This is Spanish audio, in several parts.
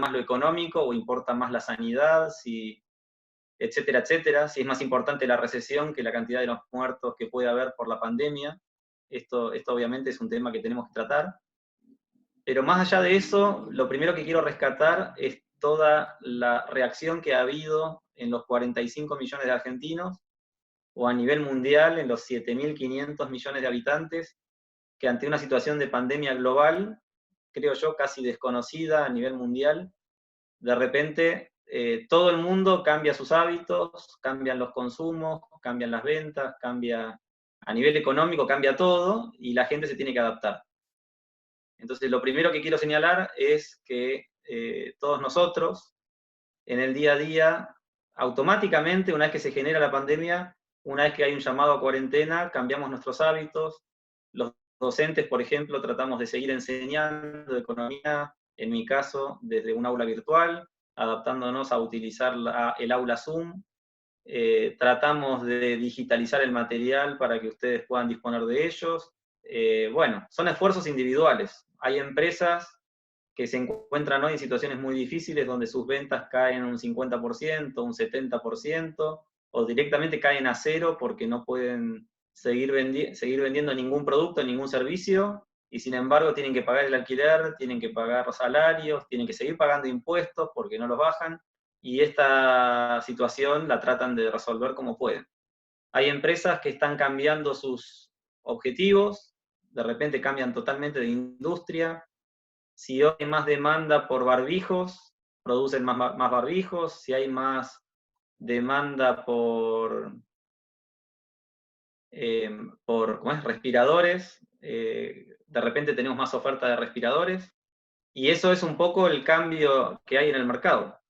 más lo económico o importa más la sanidad, etcétera, etcétera, si es más importante la recesión que la cantidad de los muertos que puede haber por la pandemia. Esto obviamente es un tema que tenemos que tratar. Pero más allá de eso, lo primero que quiero rescatar es toda la reacción que ha habido en los 45 millones de argentinos, o a nivel mundial en los 7.500 millones de habitantes, que ante una situación de pandemia global, creo yo, casi desconocida a nivel mundial, de repente todo el mundo cambia sus hábitos, cambian los consumos, cambian las ventas, cambia a nivel económico, cambia todo, y la gente se tiene que adaptar. Entonces, lo primero que quiero señalar es que todos nosotros, en el día a día, automáticamente, una vez que se genera la pandemia, una vez que hay un llamado a cuarentena, cambiamos nuestros hábitos. Los docentes, por ejemplo, tratamos de seguir enseñando economía, en mi caso, desde un aula virtual, adaptándonos a utilizar el aula Zoom. Tratamos de digitalizar el material para que ustedes puedan disponer de ellos. Bueno, son esfuerzos individuales. Hay empresas que se encuentran hoy en situaciones muy difíciles donde sus ventas caen un 50%, un 70%, o directamente caen a cero porque no pueden seguir vendiendo ningún producto, ningún servicio, y sin embargo tienen que pagar el alquiler, tienen que pagar salarios, tienen que seguir pagando impuestos porque no los bajan, y esta situación la tratan de resolver como pueden. Hay empresas que están cambiando sus objetivos, de repente cambian totalmente de industria. Si hoy hay más demanda por barbijos, producen más barbijos. Si hay más demanda por respiradores, de repente tenemos más oferta de respiradores. Y eso es un poco el cambio que hay en el mercado.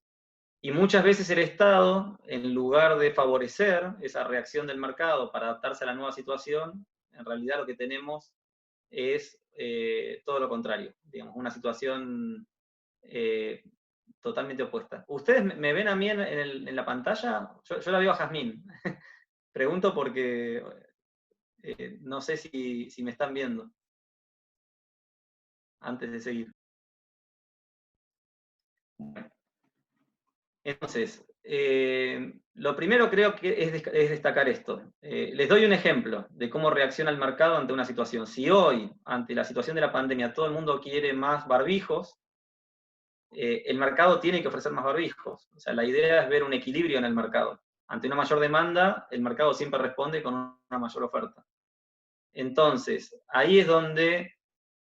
Y muchas veces el Estado, en lugar de favorecer esa reacción del mercado para adaptarse a la nueva situación, en realidad lo que tenemos es todo lo contrario, digamos, una situación totalmente opuesta. ¿Ustedes me ven a mí en la pantalla? Yo la veo a Jazmín. Pregunto porque no sé si me están viendo antes de seguir. Entonces, lo primero creo que es destacar esto. Les doy un ejemplo de cómo reacciona el mercado ante una situación. Si hoy, ante la situación de la pandemia, todo el mundo quiere más barbijos, el mercado tiene que ofrecer más barbijos. O sea, la idea es ver un equilibrio en el mercado. Ante una mayor demanda, el mercado siempre responde con una mayor oferta. Entonces, ahí es donde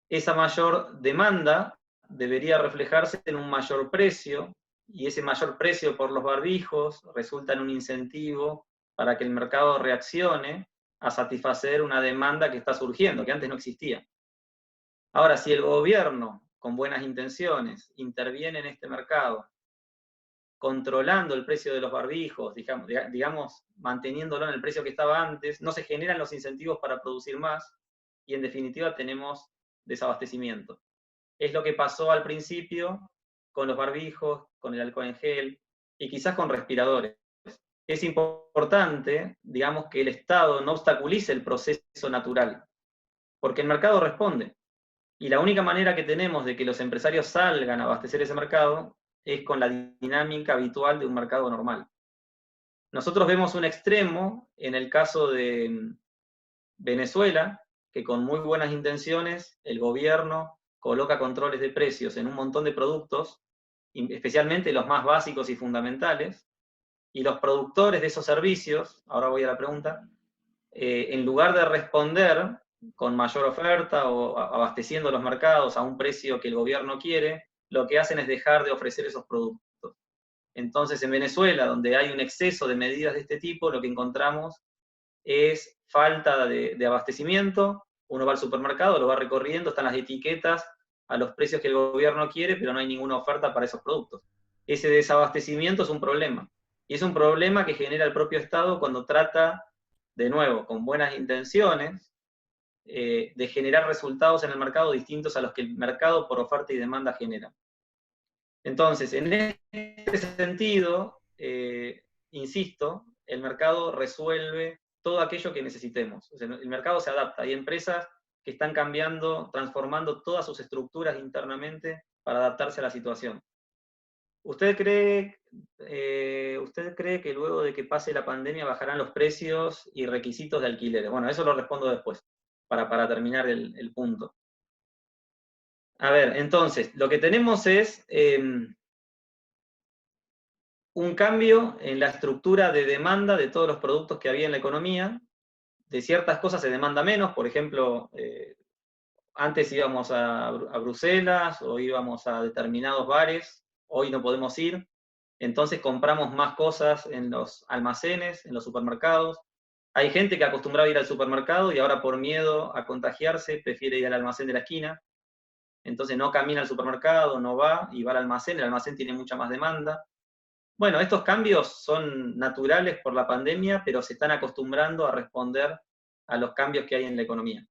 esa mayor demanda debería reflejarse en un mayor precio, y ese mayor precio por los barbijos resulta en un incentivo para que el mercado reaccione a satisfacer una demanda que está surgiendo, que antes no existía. Ahora, si el gobierno, con buenas intenciones, interviene en este mercado, controlando el precio de los barbijos, digamos, manteniéndolo en el precio que estaba antes, no se generan los incentivos para producir más, y en definitiva tenemos desabastecimiento. Es lo que pasó al principio con los barbijos, con el alcohol en gel, y quizás con respiradores. Es importante, digamos, que el Estado no obstaculice el proceso natural, porque el mercado responde. Y la única manera que tenemos de que los empresarios salgan a abastecer ese mercado es con la dinámica habitual de un mercado normal. Nosotros vemos un extremo en el caso de Venezuela, que con muy buenas intenciones el gobierno coloca controles de precios en un montón de productos, especialmente los más básicos y fundamentales, y los productores de esos servicios, ahora voy a la pregunta, en lugar de responder con mayor oferta o abasteciendo los mercados a un precio que el gobierno quiere, lo que hacen es dejar de ofrecer esos productos. Entonces, en Venezuela, donde hay un exceso de medidas de este tipo, lo que encontramos es falta de abastecimiento. Uno va al supermercado, lo va recorriendo, están las etiquetas a los precios que el gobierno quiere, pero no hay ninguna oferta para esos productos. Ese desabastecimiento es un problema. Y es un problema que genera el propio Estado cuando trata, de nuevo, con buenas intenciones, de generar resultados en el mercado distintos a los que el mercado por oferta y demanda genera. Entonces, en este sentido, insisto, el mercado resuelve todo aquello que necesitemos. O sea, el mercado se adapta. Hay empresas que están cambiando, transformando todas sus estructuras internamente para adaptarse a la situación. ¿Usted cree que luego de que pase la pandemia bajarán los precios y requisitos de alquileres? Bueno, eso lo respondo después, para terminar el punto. A ver, entonces, lo que tenemos es un cambio en la estructura de demanda de todos los productos que había en la economía. De ciertas cosas se demanda menos, por ejemplo, antes íbamos a Bruselas o íbamos a determinados bares, hoy no podemos ir, entonces compramos más cosas en los almacenes, en los supermercados. Hay gente que acostumbraba a ir al supermercado y ahora por miedo a contagiarse prefiere ir al almacén de la esquina, entonces no camina al supermercado, no va y va al almacén, el almacén tiene mucha más demanda. Bueno, estos cambios son naturales por la pandemia, pero se están acostumbrando a responder a los cambios que hay en la economía.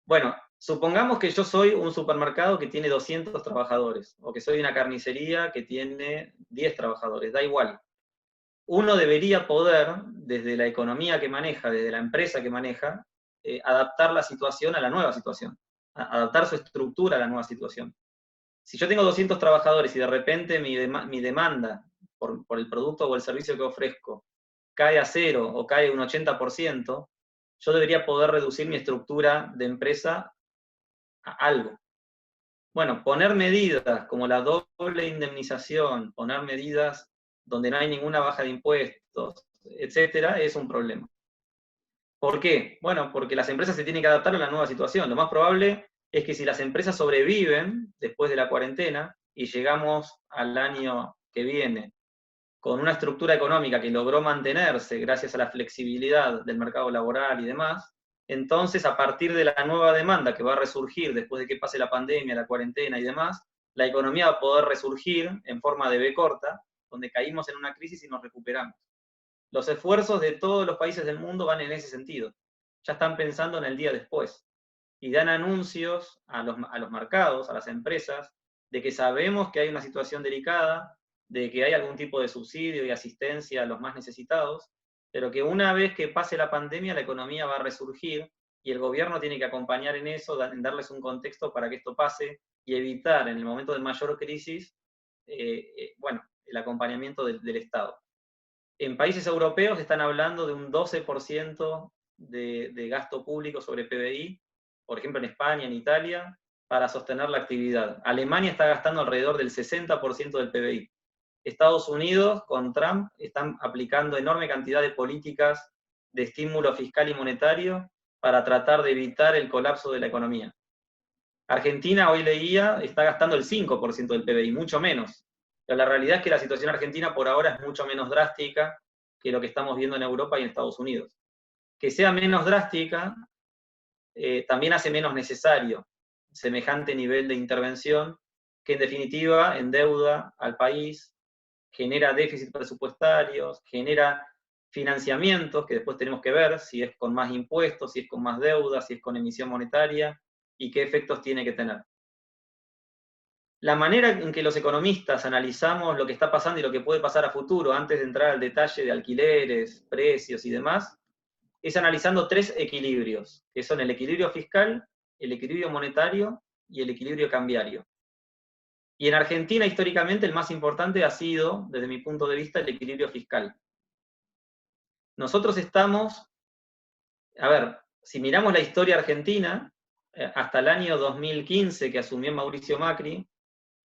Bueno, supongamos que yo soy un supermercado que tiene 200 trabajadores, o que soy una carnicería que tiene 10 trabajadores, da igual. Uno debería poder, desde la economía que maneja, desde la empresa que maneja, adaptar la situación a la nueva situación, adaptar su estructura a la nueva situación. Si yo tengo 200 trabajadores y de repente mi demanda por el producto o el servicio que ofrezco cae a cero o cae un 80%, yo debería poder reducir mi estructura de empresa a algo. Bueno, poner medidas como la doble indemnización, poner medidas donde no hay ninguna baja de impuestos, etcétera, es un problema. ¿Por qué? Bueno, porque las empresas se tienen que adaptar a la nueva situación. Lo más probable es que si las empresas sobreviven después de la cuarentena y llegamos al año que viene con una estructura económica que logró mantenerse gracias a la flexibilidad del mercado laboral y demás, entonces a partir de la nueva demanda que va a resurgir después de que pase la pandemia, la cuarentena y demás, la economía va a poder resurgir en forma de V corta, donde caímos en una crisis y nos recuperamos. Los esfuerzos de todos los países del mundo van en ese sentido. Ya están pensando en el día después. Y dan anuncios a los mercados, a las empresas, de que sabemos que hay una situación delicada, de que hay algún tipo de subsidio y asistencia a los más necesitados, pero que una vez que pase la pandemia la economía va a resurgir y el gobierno tiene que acompañar en eso, en darles un contexto para que esto pase y evitar en el momento de mayor crisis, bueno, el acompañamiento del Estado. En países europeos están hablando de un 12% de gasto público sobre PBI, por ejemplo en España, en Italia, para sostener la actividad. Alemania está gastando alrededor del 60% del PBI. Estados Unidos, con Trump, están aplicando enorme cantidad de políticas de estímulo fiscal y monetario para tratar de evitar el colapso de la economía. Argentina, hoy leía, está gastando el 5% del PBI, mucho menos. Pero la realidad es que la situación argentina por ahora es mucho menos drástica que lo que estamos viendo en Europa y en Estados Unidos. Que sea menos drástica también hace menos necesario semejante nivel de intervención, que en definitiva endeuda al país, genera déficit presupuestarios, genera financiamientos que después tenemos que ver si es con más impuestos, si es con más deuda, si es con emisión monetaria y qué efectos tiene que tener. La manera en que los economistas analizamos lo que está pasando y lo que puede pasar a futuro, antes de entrar al detalle de alquileres, precios y demás, es analizando tres equilibrios, que son el equilibrio fiscal, el equilibrio monetario y el equilibrio cambiario. Y en Argentina, históricamente, el más importante ha sido, desde mi punto de vista, el equilibrio fiscal. Nosotros estamos, a ver, si miramos la historia argentina, hasta el año 2015 que asumió Mauricio Macri,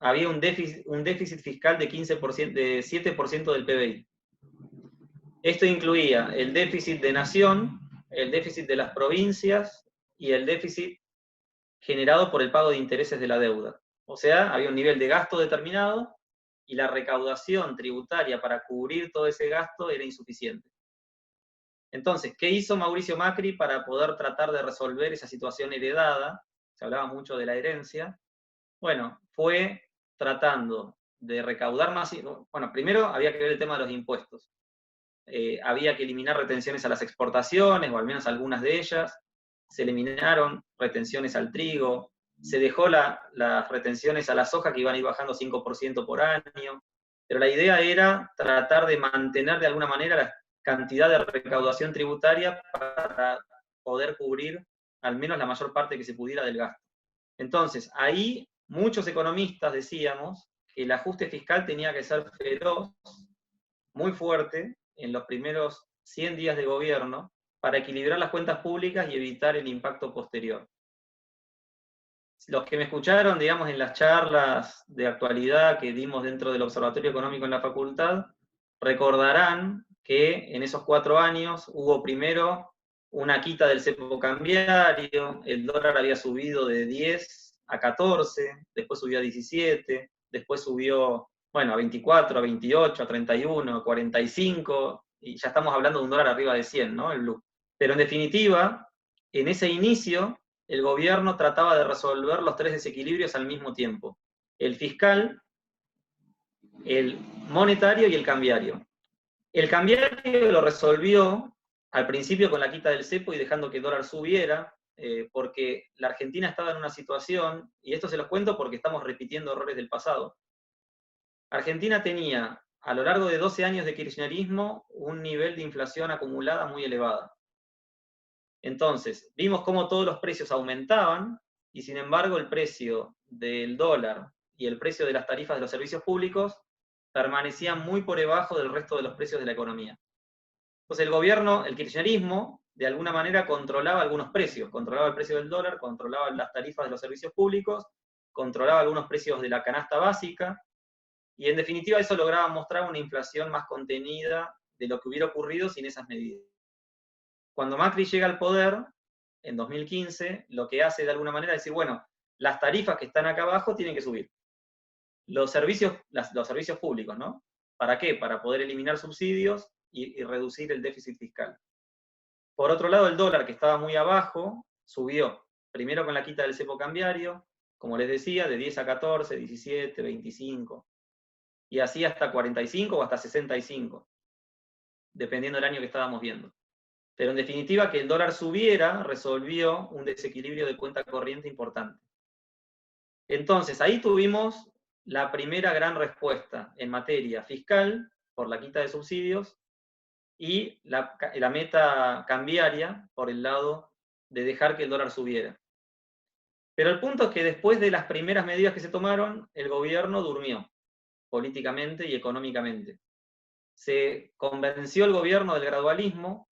había un déficit fiscal de 15%, de 7% del PBI. Esto incluía el déficit de nación, el déficit de las provincias y el déficit generado por el pago de intereses de la deuda. O sea, había un nivel de gasto determinado y la recaudación tributaria para cubrir todo ese gasto era insuficiente. Entonces, ¿qué hizo Mauricio Macri para poder tratar de resolver esa situación heredada? Se hablaba mucho de la herencia. Bueno, fue tratando de recaudar más. Bueno, primero había que ver el tema de los impuestos. Había que eliminar retenciones a las exportaciones, o al menos algunas de ellas. Se eliminaron retenciones al trigo, se dejó las retenciones a la soja que iban a ir bajando 5% por año, pero la idea era tratar de mantener de alguna manera la cantidad de recaudación tributaria para poder cubrir al menos la mayor parte que se pudiera del gasto. Entonces, ahí muchos economistas decíamos que el ajuste fiscal tenía que ser feroz, muy fuerte, en los primeros 100 días de gobierno, para equilibrar las cuentas públicas y evitar el impacto posterior. Los que me escucharon, digamos, en las charlas de actualidad que dimos dentro del Observatorio Económico en la facultad, recordarán que en esos 4 años hubo primero una quita del cepo cambiario, el dólar había subido de 10 a 14, después subió a 17, después subió, bueno, a 24, a 28, a 31, a 45, y ya estamos hablando de un dólar arriba de 100, ¿no? El blue. Pero en definitiva, en ese inicio, el gobierno trataba de resolver los 3 desequilibrios al mismo tiempo: el fiscal, el monetario y el cambiario. El cambiario lo resolvió al principio con la quita del cepo y dejando que el dólar subiera, porque la Argentina estaba en una situación, y esto se los cuento porque estamos repitiendo errores del pasado. Argentina tenía, a lo largo de 12 años de kirchnerismo, un nivel de inflación acumulada muy elevada. Entonces, vimos cómo todos los precios aumentaban y sin embargo el precio del dólar y el precio de las tarifas de los servicios públicos permanecían muy por debajo del resto de los precios de la economía. Entonces el gobierno, el kirchnerismo, de alguna manera controlaba algunos precios, controlaba el precio del dólar, controlaba las tarifas de los servicios públicos, controlaba algunos precios de la canasta básica, y en definitiva eso lograba mostrar una inflación más contenida de lo que hubiera ocurrido sin esas medidas. Cuando Macri llega al poder, en 2015, lo que hace de alguna manera es decir, bueno, las tarifas que están acá abajo tienen que subir. Los servicios públicos, ¿no? ¿Para qué? Para poder eliminar subsidios y reducir el déficit fiscal. Por otro lado, el dólar, que estaba muy abajo, subió. Primero con la quita del cepo cambiario, como les decía, de 10 a 14, 17, 25. Y así hasta 45 o hasta 65, dependiendo del año que estábamos viendo. Pero en definitiva, que el dólar subiera resolvió un desequilibrio de cuenta corriente importante. Entonces, ahí tuvimos la primera gran respuesta en materia fiscal, por la quita de subsidios, y la meta cambiaria por el lado de dejar que el dólar subiera. Pero el punto es que después de las primeras medidas que se tomaron, el gobierno durmió, políticamente y económicamente. Se convenció el gobierno del gradualismo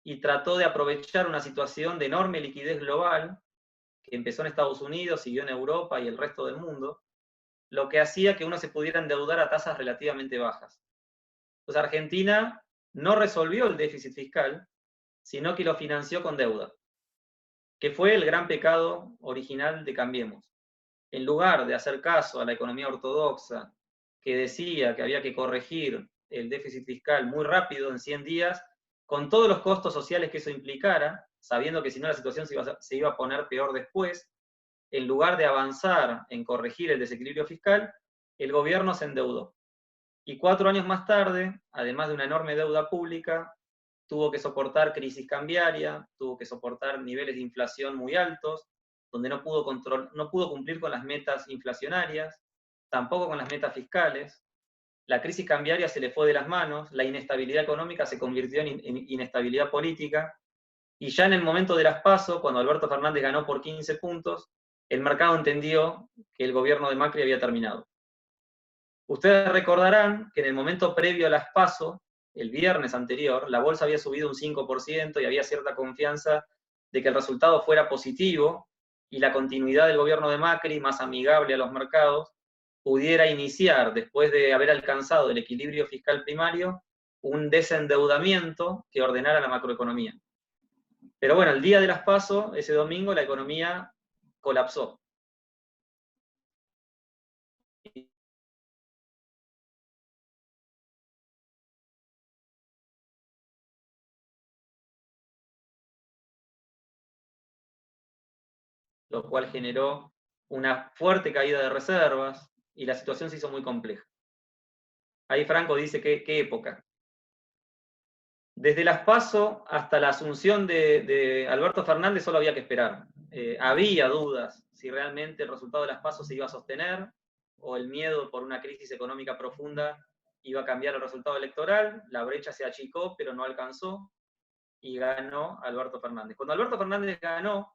y trató de aprovechar una situación de enorme liquidez global, que empezó en Estados Unidos, siguió en Europa y el resto del mundo, lo que hacía que uno se pudiera endeudar a tasas relativamente bajas. Entonces Argentina no resolvió el déficit fiscal, sino que lo financió con deuda, que fue el gran pecado original de Cambiemos. En lugar de hacer caso a la economía ortodoxa, que decía que había que corregir el déficit fiscal muy rápido, en 100 días, con todos los costos sociales que eso implicara, sabiendo que si no la situación se iba a poner peor después, en lugar de avanzar en corregir el desequilibrio fiscal, el gobierno se endeudó. Y 4 años más tarde, además de una enorme deuda pública, tuvo que soportar crisis cambiaria, tuvo que soportar niveles de inflación muy altos, donde no pudo cumplir con las metas inflacionarias, tampoco con las metas fiscales. La crisis cambiaria se le fue de las manos, la inestabilidad económica se convirtió en inestabilidad política, y ya en el momento de las PASO, cuando Alberto Fernández ganó por 15 puntos, el mercado entendió que el gobierno de Macri había terminado. Ustedes recordarán que en el momento previo a las PASO, el viernes anterior, la bolsa había subido un 5% y había cierta confianza de que el resultado fuera positivo y la continuidad del gobierno de Macri, más amigable a los mercados, pudiera iniciar, después de haber alcanzado el equilibrio fiscal primario, un desendeudamiento que ordenara la macroeconomía. Pero bueno, el día de las PASO, ese domingo, la economía colapsó. Lo cual generó una fuerte caída de reservas y la situación se hizo muy compleja. Ahí Franco dice qué época. Desde las PASO hasta la asunción de Alberto Fernández solo había que esperar. Había dudas si realmente el resultado de las PASO se iba a sostener o el miedo por una crisis económica profunda iba a cambiar el resultado electoral. La brecha se achicó, pero no alcanzó y ganó Alberto Fernández. Cuando Alberto Fernández ganó,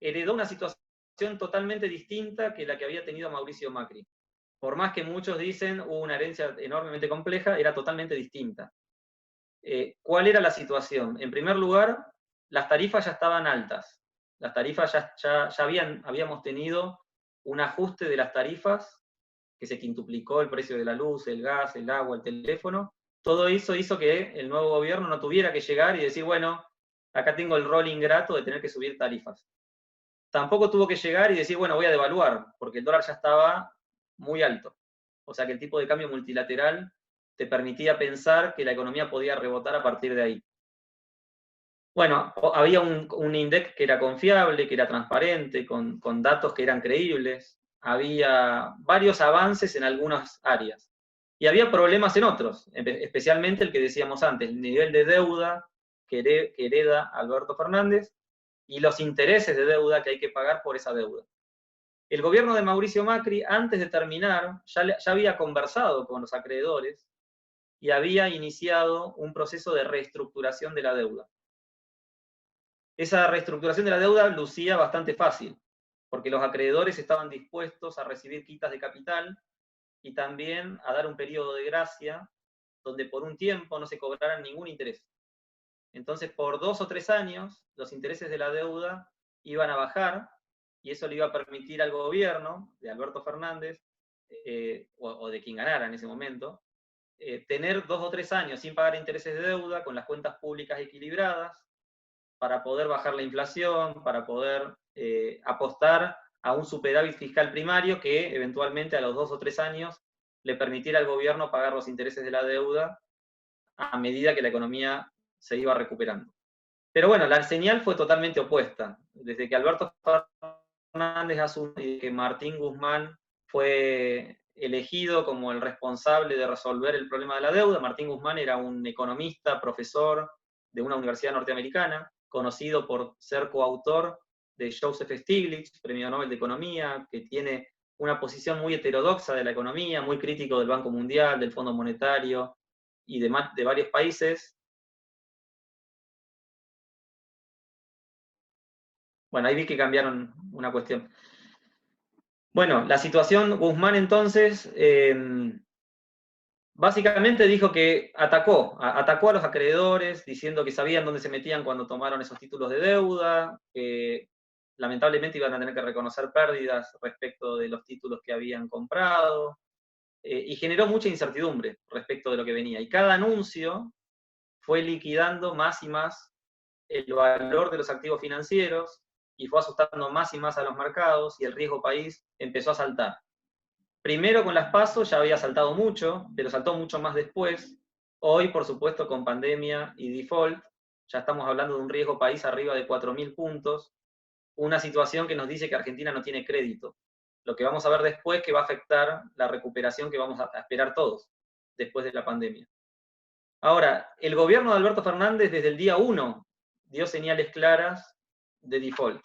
heredó una situación totalmente distinta que la que había tenido Mauricio Macri. por más que muchos dicen hubo una herencia enormemente compleja, era totalmente distinta. ¿Cuál era la situación? En primer lugar, las tarifas ya estaban altas. Las tarifas ya habíamos tenido un ajuste de las tarifas, que se quintuplicó el precio de la luz, el gas, el agua, el teléfono. Todo eso hizo que el nuevo gobierno no tuviera que llegar y decir, bueno, acá tengo el rol ingrato de tener que subir tarifas. Tampoco tuvo que llegar y decir, bueno, voy a devaluar, porque el dólar ya estaba muy alto. O sea que el tipo de cambio multilateral te permitía pensar que la economía podía rebotar a partir de ahí. Bueno, había un INDEC que era confiable, que era transparente, con datos que eran creíbles. Había varios avances en algunas áreas. Y había problemas en otros, especialmente el que decíamos antes, el nivel de deuda que hereda Alberto Fernández y los intereses de deuda que hay que pagar por esa deuda. El gobierno de Mauricio Macri, antes de terminar, ya había conversado con los acreedores y había iniciado un proceso de reestructuración de la deuda. Esa reestructuración de la deuda lucía bastante fácil, porque los acreedores estaban dispuestos a recibir quitas de capital y también a dar un periodo de gracia donde por un tiempo no se cobraran ningún interés. Entonces, por 2 o 3 años, los intereses de la deuda iban a bajar y eso le iba a permitir al gobierno de Alberto Fernández, o de quien ganara en ese momento, tener 2 o 3 años sin pagar intereses de deuda, con las cuentas públicas equilibradas, para poder bajar la inflación, para poder apostar a un superávit fiscal primario que eventualmente a los 2 o 3 años le permitiera al gobierno pagar los intereses de la deuda a medida que la economía se iba recuperando. Pero bueno, la señal fue totalmente opuesta. Desde que Alberto Fernández asumió y que Martín Guzmán fue elegido como el responsable de resolver el problema de la deuda, Martín Guzmán era un economista, profesor de una universidad norteamericana, conocido por ser coautor de Joseph Stiglitz, premio Nobel de Economía, que tiene una posición muy heterodoxa de la economía, muy crítico del Banco Mundial, del Fondo Monetario y de varios países. Bueno, ahí vi que cambiaron una cuestión. Bueno, la situación, Guzmán entonces, básicamente dijo que atacó a los acreedores, diciendo que sabían dónde se metían cuando tomaron esos títulos de deuda, que lamentablemente iban a tener que reconocer pérdidas respecto de los títulos que habían comprado, y generó mucha incertidumbre respecto de lo que venía. Y cada anuncio fue liquidando más y más el valor de los activos financieros y fue asustando más y más a los mercados y el riesgo país empezó a saltar. Primero con las PASO ya había saltado mucho, pero saltó mucho más después. Hoy, por supuesto, con pandemia y default, ya estamos hablando de un riesgo país arriba de 4.000 puntos, una situación que nos dice que Argentina no tiene crédito. Lo que vamos a ver después que va a afectar la recuperación que vamos a esperar todos después de la pandemia. Ahora, el gobierno de Alberto Fernández desde el día 1 dio señales claras de default.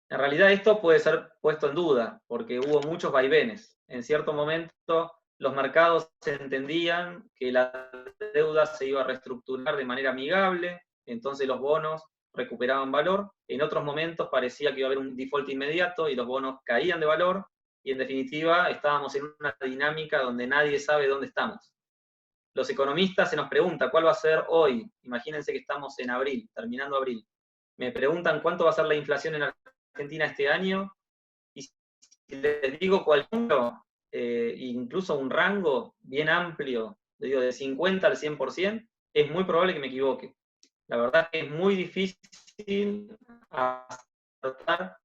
En realidad esto puede ser puesto en duda, porque hubo muchos vaivenes. En cierto momento los mercados entendían que la deuda se iba a reestructurar de manera amigable, entonces los bonos recuperaban valor. En otros momentos parecía que iba a haber un default inmediato y los bonos caían de valor, y en definitiva estábamos en una dinámica donde nadie sabe dónde estamos. Los economistas se nos preguntan cuál va a ser hoy. Imagínense que estamos en abril, terminando abril. Me preguntan cuánto va a ser la inflación en Argentina este año, y si les digo cuál número, incluso un rango bien amplio, digo, de 50 al 100%, es muy probable que me equivoque. La verdad es que es muy difícil acertar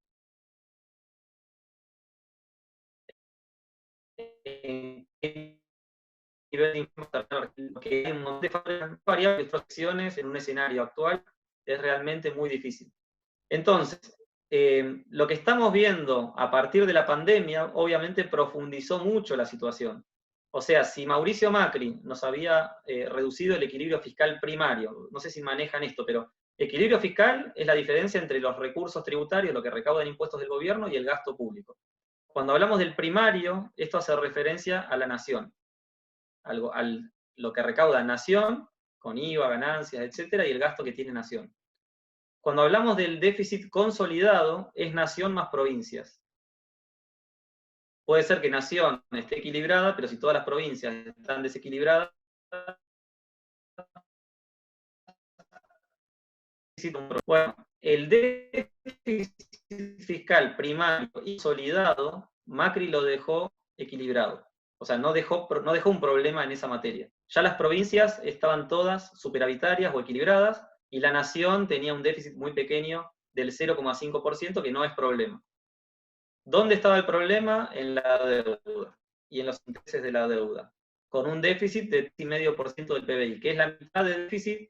en qué nivel de inflación, porque hay un montón de variables, proyecciones en un escenario actual, es realmente muy difícil. Entonces, lo que estamos viendo a partir de la pandemia, obviamente profundizó mucho la situación. O sea, si Mauricio Macri nos había reducido el equilibrio fiscal primario, no sé si manejan esto, pero equilibrio fiscal es la diferencia entre los recursos tributarios, lo que recaudan impuestos del gobierno, y el gasto público. Cuando hablamos del primario, esto hace referencia a la nación, lo que recauda nación, con IVA, ganancias, etcétera, y el gasto que tiene nación. Cuando hablamos del déficit consolidado, es nación más provincias. Puede ser que Nación esté equilibrada, pero si todas las provincias están desequilibradas, bueno, el déficit fiscal primario y consolidado, Macri lo dejó equilibrado. O sea, no dejó un problema en esa materia. Ya las provincias estaban todas superavitarias o equilibradas y la nación tenía un déficit muy pequeño del 0,5%, que no es problema. ¿Dónde estaba el problema? En la deuda y en los intereses de la deuda, con un déficit de 3,5% del PBI, que es la mitad del déficit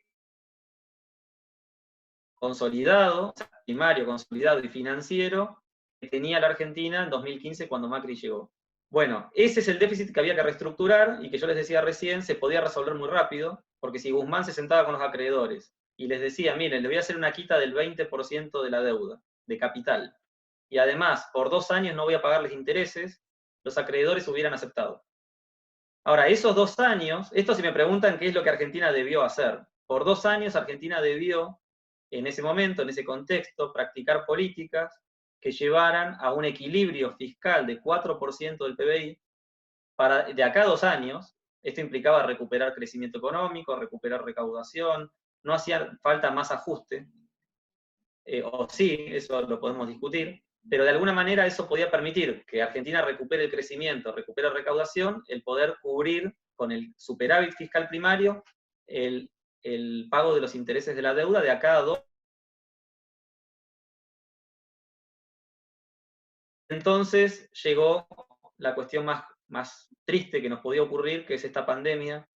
consolidado, primario, consolidado y financiero que tenía la Argentina en 2015 cuando Macri llegó. Bueno, ese es el déficit que había que reestructurar y que yo les decía recién, se podía resolver muy rápido, porque si Guzmán se sentaba con los acreedores y les decía, miren, le voy a hacer una quita del 20% de la deuda, de capital, y además por 2 años no voy a pagarles intereses, los acreedores hubieran aceptado. Ahora, esos 2 años, esto si me preguntan qué es lo que Argentina debió hacer. Por 2 años Argentina debió, en ese momento, en ese contexto, practicar políticas que llevaran a un equilibrio fiscal de 4% del PBI para, de acá a 2 años. Esto implicaba recuperar crecimiento económico, recuperar recaudación, no hacía falta más ajuste, o sí, eso lo podemos discutir, pero de alguna manera eso podía permitir que Argentina recupere el crecimiento, recupere recaudación, el poder cubrir con el superávit fiscal primario el pago de los intereses de la deuda de acá a 2. Entonces llegó la cuestión más triste que nos podía ocurrir, que es esta pandemia,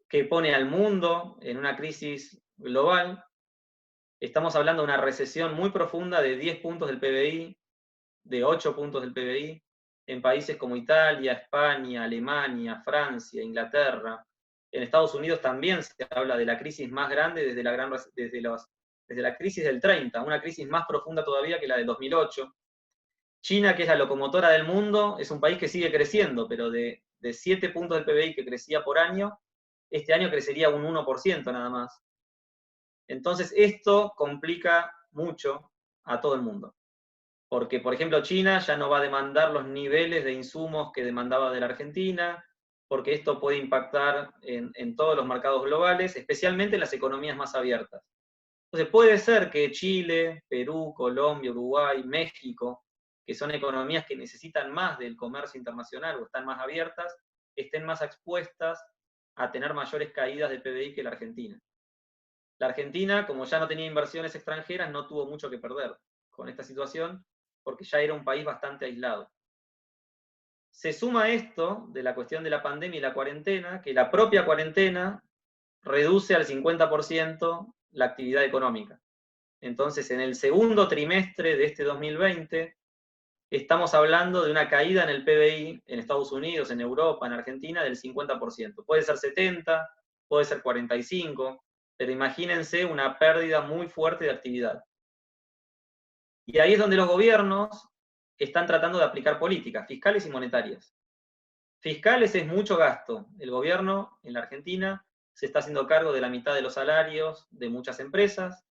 que pone al mundo en una crisis global. Estamos hablando de una recesión muy profunda de 10 puntos del PBI, de 8 puntos del PBI, en países como Italia, España, Alemania, Francia, Inglaterra. En Estados Unidos también se habla de la crisis más grande desde la crisis del 30, una crisis más profunda todavía que la del 2008. China, que es la locomotora del mundo, es un país que sigue creciendo, pero de 7 puntos del PBI que crecía por año, este año crecería un 1% nada más. Entonces esto complica mucho a todo el mundo. Porque, por ejemplo, China ya no va a demandar los niveles de insumos que demandaba de la Argentina, porque esto puede impactar en todos los mercados globales, especialmente en las economías más abiertas. Entonces puede ser que Chile, Perú, Colombia, Uruguay, México, que son economías que necesitan más del comercio internacional o están más abiertas, estén más expuestas a tener mayores caídas de PBI que la Argentina. La Argentina, como ya no tenía inversiones extranjeras, no tuvo mucho que perder con esta situación, porque ya era un país bastante aislado. Se suma esto de la cuestión de la pandemia y la cuarentena, que la propia cuarentena reduce al 50% la actividad económica. Entonces, en el segundo trimestre de este 2020, estamos hablando de una caída en el PBI en Estados Unidos, en Europa, en Argentina, del 50%. Puede ser 70, puede ser 45, pero imagínense una pérdida muy fuerte de actividad. Y ahí es donde los gobiernos están tratando de aplicar políticas fiscales y monetarias. Fiscales es mucho gasto. El gobierno en la Argentina se está haciendo cargo de la mitad de los salarios de muchas empresas,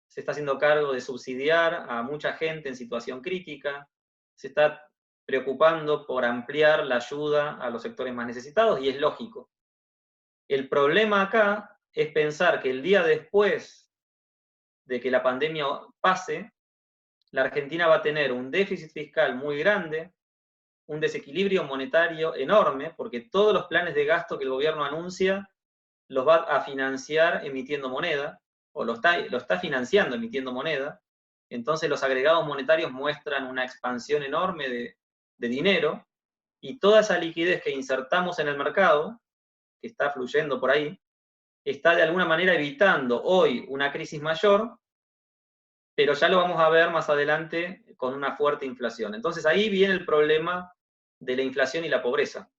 se está haciendo cargo de subsidiar a mucha gente en situación crítica, se está preocupando por ampliar la ayuda a los sectores más necesitados, y es lógico. El problema acá es pensar que el día después de que la pandemia pase, la Argentina va a tener un déficit fiscal muy grande, un desequilibrio monetario enorme, porque todos los planes de gasto que el gobierno anuncia los va a financiar emitiendo moneda, o lo está financiando emitiendo moneda. Entonces los agregados monetarios muestran una expansión enorme de dinero, y toda esa liquidez que insertamos en el mercado, que está fluyendo por ahí, está de alguna manera evitando hoy una crisis mayor, pero ya lo vamos a ver más adelante con una fuerte inflación. Entonces ahí viene el problema de la inflación y la pobreza.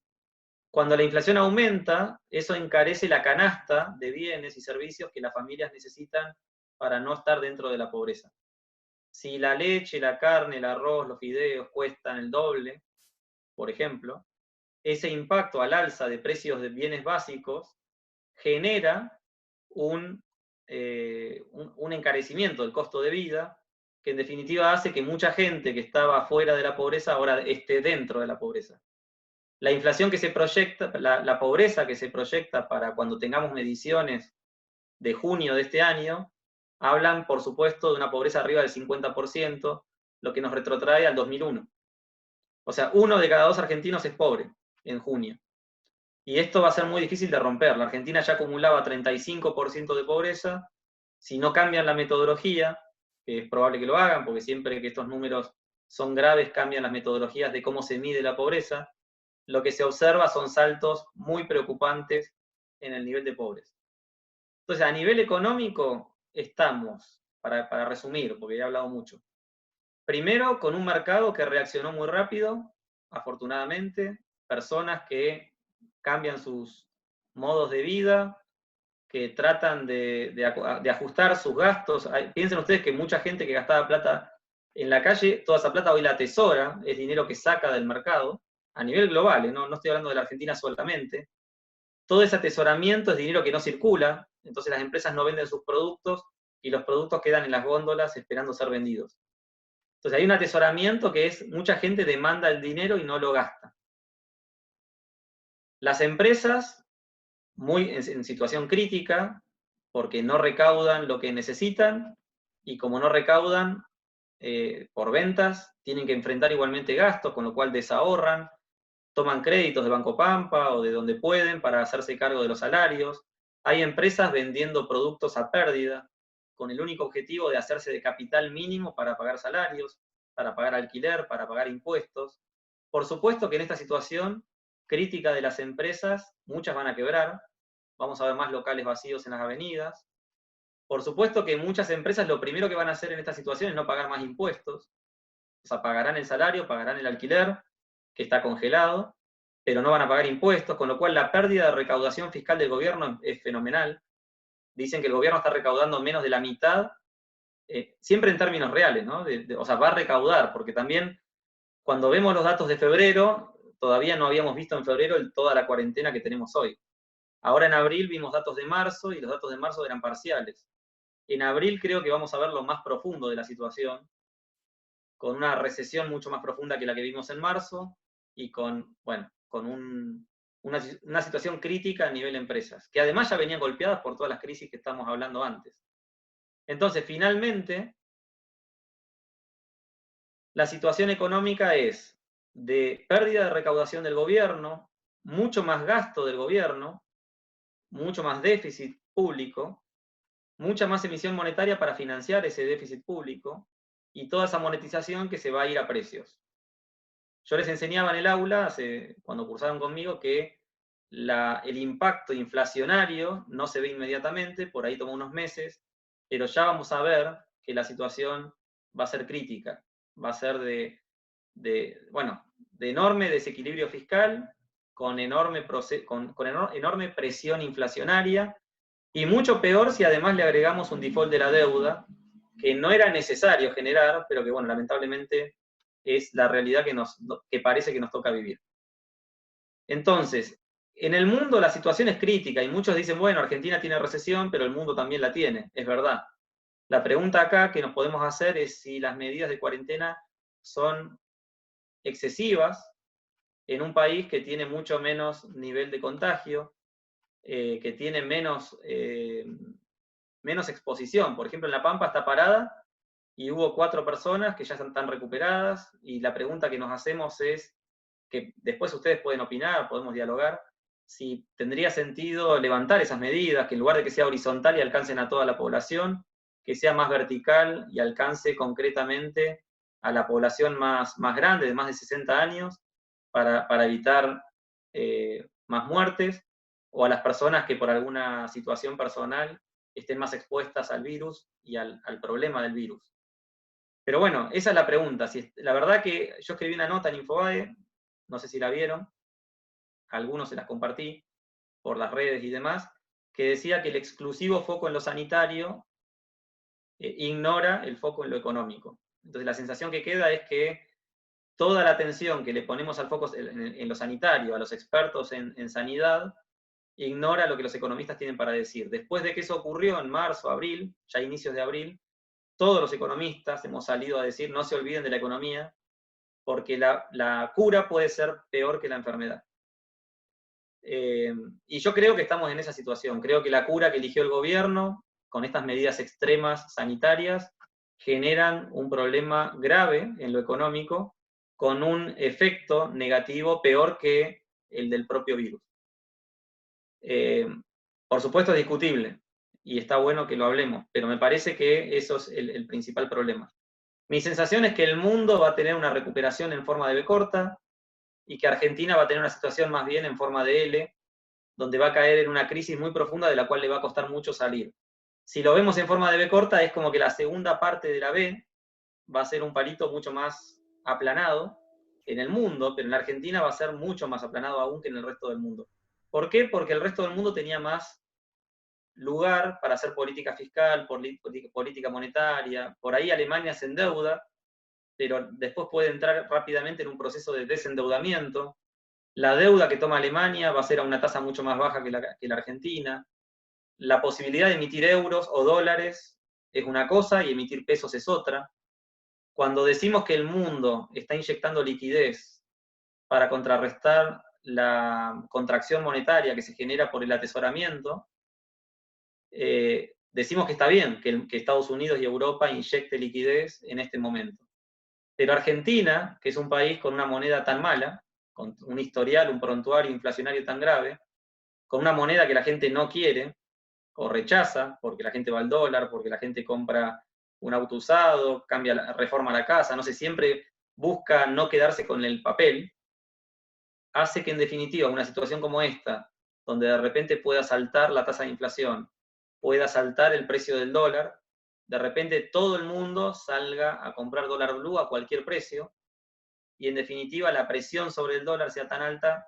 Cuando la inflación aumenta, eso encarece la canasta de bienes y servicios que las familias necesitan para no estar dentro de la pobreza. Si la leche, la carne, el arroz, los fideos cuestan el doble, por ejemplo, ese impacto al alza de precios de bienes básicos genera un encarecimiento del costo de vida, que en definitiva hace que mucha gente que estaba fuera de la pobreza ahora esté dentro de la pobreza. La inflación que se proyecta, la pobreza que se proyecta para cuando tengamos mediciones de junio de este año, hablan, por supuesto, de una pobreza arriba del 50%, lo que nos retrotrae al 2001. O sea, 1 de cada 2 argentinos es pobre en junio. Y esto va a ser muy difícil de romper. La Argentina ya acumulaba 35% de pobreza. Si no cambian la metodología, que es probable que lo hagan, porque siempre que estos números son graves, cambian las metodologías de cómo se mide la pobreza, lo que se observa son saltos muy preocupantes en el nivel de pobreza. Entonces, a nivel económico, estamos, para resumir, porque ya he hablado mucho, primero con un mercado que reaccionó muy rápido, afortunadamente, personas que cambian sus modos de vida, que tratan de ajustar sus gastos. Piensen ustedes que mucha gente que gastaba plata en la calle, toda esa plata hoy la atesora, es dinero que saca del mercado, a nivel global, no estoy hablando de la Argentina solamente. Todo ese atesoramiento es dinero que no circula, entonces las empresas no venden sus productos y los productos quedan en las góndolas esperando ser vendidos. Entonces hay un atesoramiento que es, mucha gente demanda el dinero y no lo gasta. Las empresas, muy en situación crítica, porque no recaudan lo que necesitan, y como no recaudan por ventas, tienen que enfrentar igualmente gastos, con lo cual desahorran, toman créditos de Banco Pampa o de donde pueden para hacerse cargo de los salarios. Hay empresas vendiendo productos a pérdida, con el único objetivo de hacerse de capital mínimo para pagar salarios, para pagar alquiler, para pagar impuestos. Por supuesto que en esta situación crítica de las empresas, muchas van a quebrar, vamos a ver más locales vacíos en las avenidas. Por supuesto que muchas empresas lo primero que van a hacer en esta situación es no pagar más impuestos, o sea, pagarán el salario, pagarán el alquiler, que está congelado, pero no van a pagar impuestos, con lo cual la pérdida de recaudación fiscal del gobierno es fenomenal. Dicen que el gobierno está recaudando menos de la mitad, siempre en términos reales, ¿no? O sea, va a recaudar, porque también cuando vemos los datos de febrero, todavía no habíamos visto en febrero toda la cuarentena que tenemos hoy. Ahora en abril vimos datos de marzo y los datos de marzo eran parciales. En abril creo que vamos a ver lo más profundo de la situación, con una recesión mucho más profunda que la que vimos en marzo y con, bueno, con una situación crítica a nivel empresas, que además ya venían golpeadas por todas las crisis que estamos hablando antes. Entonces, finalmente, la situación económica es de pérdida de recaudación del gobierno, mucho más gasto del gobierno, mucho más déficit público, mucha más emisión monetaria para financiar ese déficit público y toda esa monetización que se va a ir a precios. Yo les enseñaba en el aula, cuando cursaron conmigo, que el impacto inflacionario no se ve inmediatamente, por ahí toma unos meses, pero ya vamos a ver que la situación va a ser crítica, va a ser de enorme desequilibrio fiscal, con enorme presión inflacionaria, y mucho peor si además le agregamos un default de la deuda, que no era necesario generar, pero que, bueno, lamentablemente es la realidad que parece que nos toca vivir. Entonces, en el mundo la situación es crítica y muchos dicen, bueno, Argentina tiene recesión, pero el mundo también la tiene. Es verdad. La pregunta acá que nos podemos hacer es si las medidas de cuarentena son excesivas en un país que tiene mucho menos nivel de contagio, que tiene menos exposición. Por ejemplo, en La Pampa está parada y hubo 4 personas que ya están recuperadas, y la pregunta que nos hacemos es, que después ustedes pueden opinar, podemos dialogar, si tendría sentido levantar esas medidas, que en lugar de que sea horizontal y alcancen a toda la población, que sea más vertical y alcance concretamente a la población más grande, de más de 60 años, para evitar más muertes, o a las personas que por alguna situación personal estén más expuestas al virus y al problema del virus. Pero bueno, esa es la pregunta. La verdad que yo escribí una nota en Infobae, no sé si la vieron, a algunos se las compartí por las redes y demás, que decía que el exclusivo foco en lo sanitario ignora el foco en lo económico. Entonces la sensación que queda es que toda la atención que le ponemos al foco en lo sanitario, a los expertos en sanidad, ignora lo que los economistas tienen para decir. Después de que eso ocurrió en marzo, abril, ya inicios de abril, todos los economistas hemos salido a decir no se olviden de la economía, porque la cura puede ser peor que la enfermedad. Y yo creo que estamos en esa situación. Creo que la cura que eligió el gobierno, con estas medidas extremas sanitarias, generan un problema grave en lo económico, con un efecto negativo peor que el del propio virus. Por supuesto es discutible, y está bueno que lo hablemos, pero me parece que eso es el principal problema. Mi sensación es que el mundo va a tener una recuperación en forma de V corta, y que Argentina va a tener una situación más bien en forma de L, donde va a caer en una crisis muy profunda de la cual le va a costar mucho salir. Si lo vemos en forma de V corta, es como que la segunda parte de la V va a ser un palito mucho más aplanado en el mundo, pero en la Argentina va a ser mucho más aplanado aún que en el resto del mundo. ¿Por qué? Porque el resto del mundo tenía más lugar para hacer política fiscal, política monetaria. Por ahí Alemania se endeuda, pero después puede entrar rápidamente en un proceso de desendeudamiento. La deuda que toma Alemania va a ser a una tasa mucho más baja que la Argentina. La posibilidad de emitir euros o dólares es una cosa y emitir pesos es otra. Cuando decimos que el mundo está inyectando liquidez para contrarrestar la contracción monetaria que se genera por el atesoramiento, decimos que está bien que Estados Unidos y Europa inyecte liquidez en este momento. Pero Argentina, que es un país con una moneda tan mala, con un historial, un prontuario inflacionario tan grave, con una moneda que la gente no quiere o rechaza, porque la gente va al dólar, porque la gente compra un auto usado, reforma la casa, no sé, siempre busca no quedarse con el papel, hace que en definitiva una situación como esta, donde de repente pueda saltar la tasa de inflación, pueda saltar el precio del dólar, de repente todo el mundo salga a comprar dólar blue a cualquier precio, y en definitiva la presión sobre el dólar sea tan alta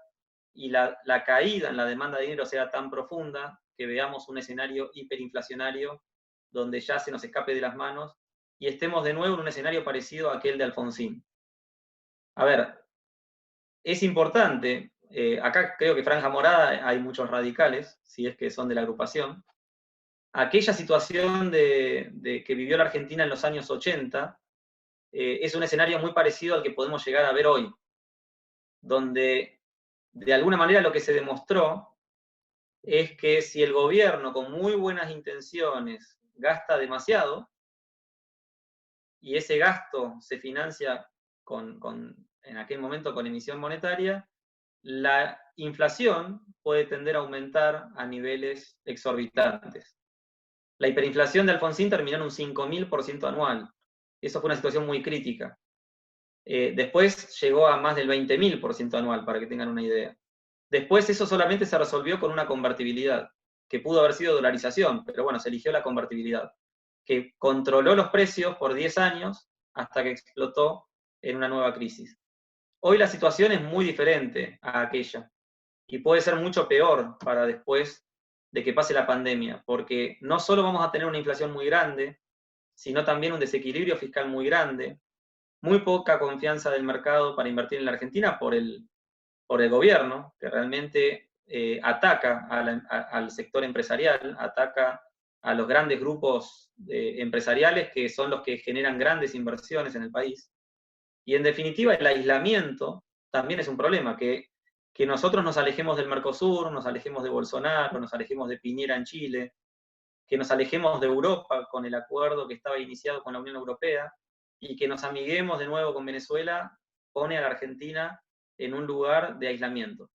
y la caída en la demanda de dinero sea tan profunda que veamos un escenario hiperinflacionario donde ya se nos escape de las manos y estemos de nuevo en un escenario parecido a aquel de Alfonsín. A ver, es importante, acá creo que Franja Morada hay muchos radicales, si es que son de la agrupación, aquella situación que vivió la Argentina en los años 80 es un escenario muy parecido al que podemos llegar a ver hoy, donde de alguna manera lo que se demostró es que si el gobierno con muy buenas intenciones gasta demasiado, y ese gasto se financia en aquel momento con emisión monetaria, la inflación puede tender a aumentar a niveles exorbitantes. La hiperinflación de Alfonsín terminó en un 5.000% anual. Eso fue una situación muy crítica. Después llegó a más del 20.000% anual, para que tengan una idea. Después eso solamente se resolvió con una convertibilidad, que pudo haber sido dolarización, pero bueno, se eligió la convertibilidad, que controló los precios por 10 años hasta que explotó en una nueva crisis. Hoy la situación es muy diferente a aquella, y puede ser mucho peor para después de que pase la pandemia, porque no solo vamos a tener una inflación muy grande, sino también un desequilibrio fiscal muy grande, muy poca confianza del mercado para invertir en la Argentina por el gobierno, que realmente ataca al sector empresarial, ataca a los grandes grupos empresariales que son los que generan grandes inversiones en el país. Y en definitiva, el aislamiento también es un problema, que nosotros nos alejemos del Mercosur, nos alejemos de Bolsonaro, nos alejemos de Piñera en Chile, que nos alejemos de Europa con el acuerdo que estaba iniciado con la Unión Europea, y que nos amiguemos de nuevo con Venezuela, pone a la Argentina en un lugar de aislamiento.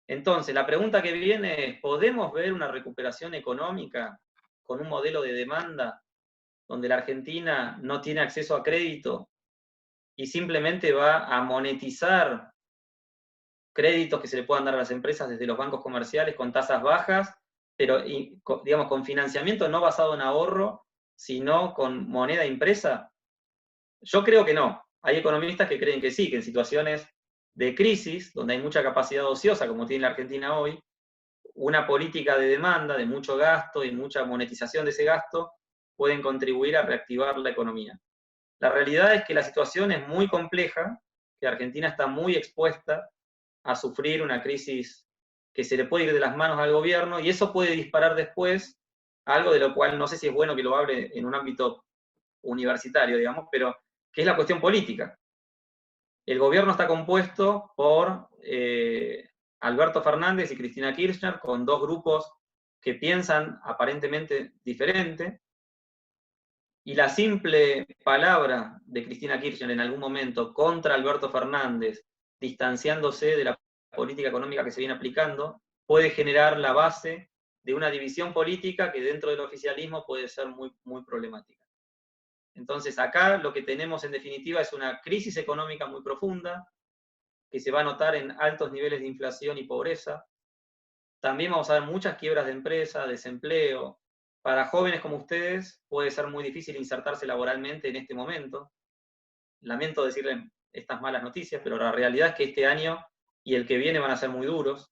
Entonces, la pregunta que viene es, ¿podemos ver una recuperación económica con un modelo de demanda donde la Argentina no tiene acceso a crédito y simplemente va a monetizar créditos que se le puedan dar a las empresas desde los bancos comerciales con tasas bajas, pero digamos con financiamiento no basado en ahorro, sino con moneda impresa? Yo creo que no. Hay economistas que creen que sí, que en situaciones de crisis, donde hay mucha capacidad ociosa, como tiene la Argentina hoy, una política de demanda, de mucho gasto y mucha monetización de ese gasto, pueden contribuir a reactivar la economía. La realidad es que la situación es muy compleja, que Argentina está muy expuesta a sufrir una crisis que se le puede ir de las manos al gobierno, y eso puede disparar después algo de lo cual no sé si es bueno que lo hable en un ámbito universitario, digamos, pero que es la cuestión política. El gobierno está compuesto por Alberto Fernández y Cristina Kirchner, con dos grupos que piensan aparentemente diferente, y la simple palabra de Cristina Kirchner en algún momento contra Alberto Fernández, distanciándose de la política económica que se viene aplicando, puede generar la base de una división política que dentro del oficialismo puede ser muy, muy problemática. Entonces acá lo que tenemos en definitiva es una crisis económica muy profunda, que se va a notar en altos niveles de inflación y pobreza. También vamos a ver muchas quiebras de empresas, desempleo. Para jóvenes como ustedes puede ser muy difícil insertarse laboralmente en este momento. Lamento decirles estas malas noticias, pero la realidad es que este año y el que viene van a ser muy duros.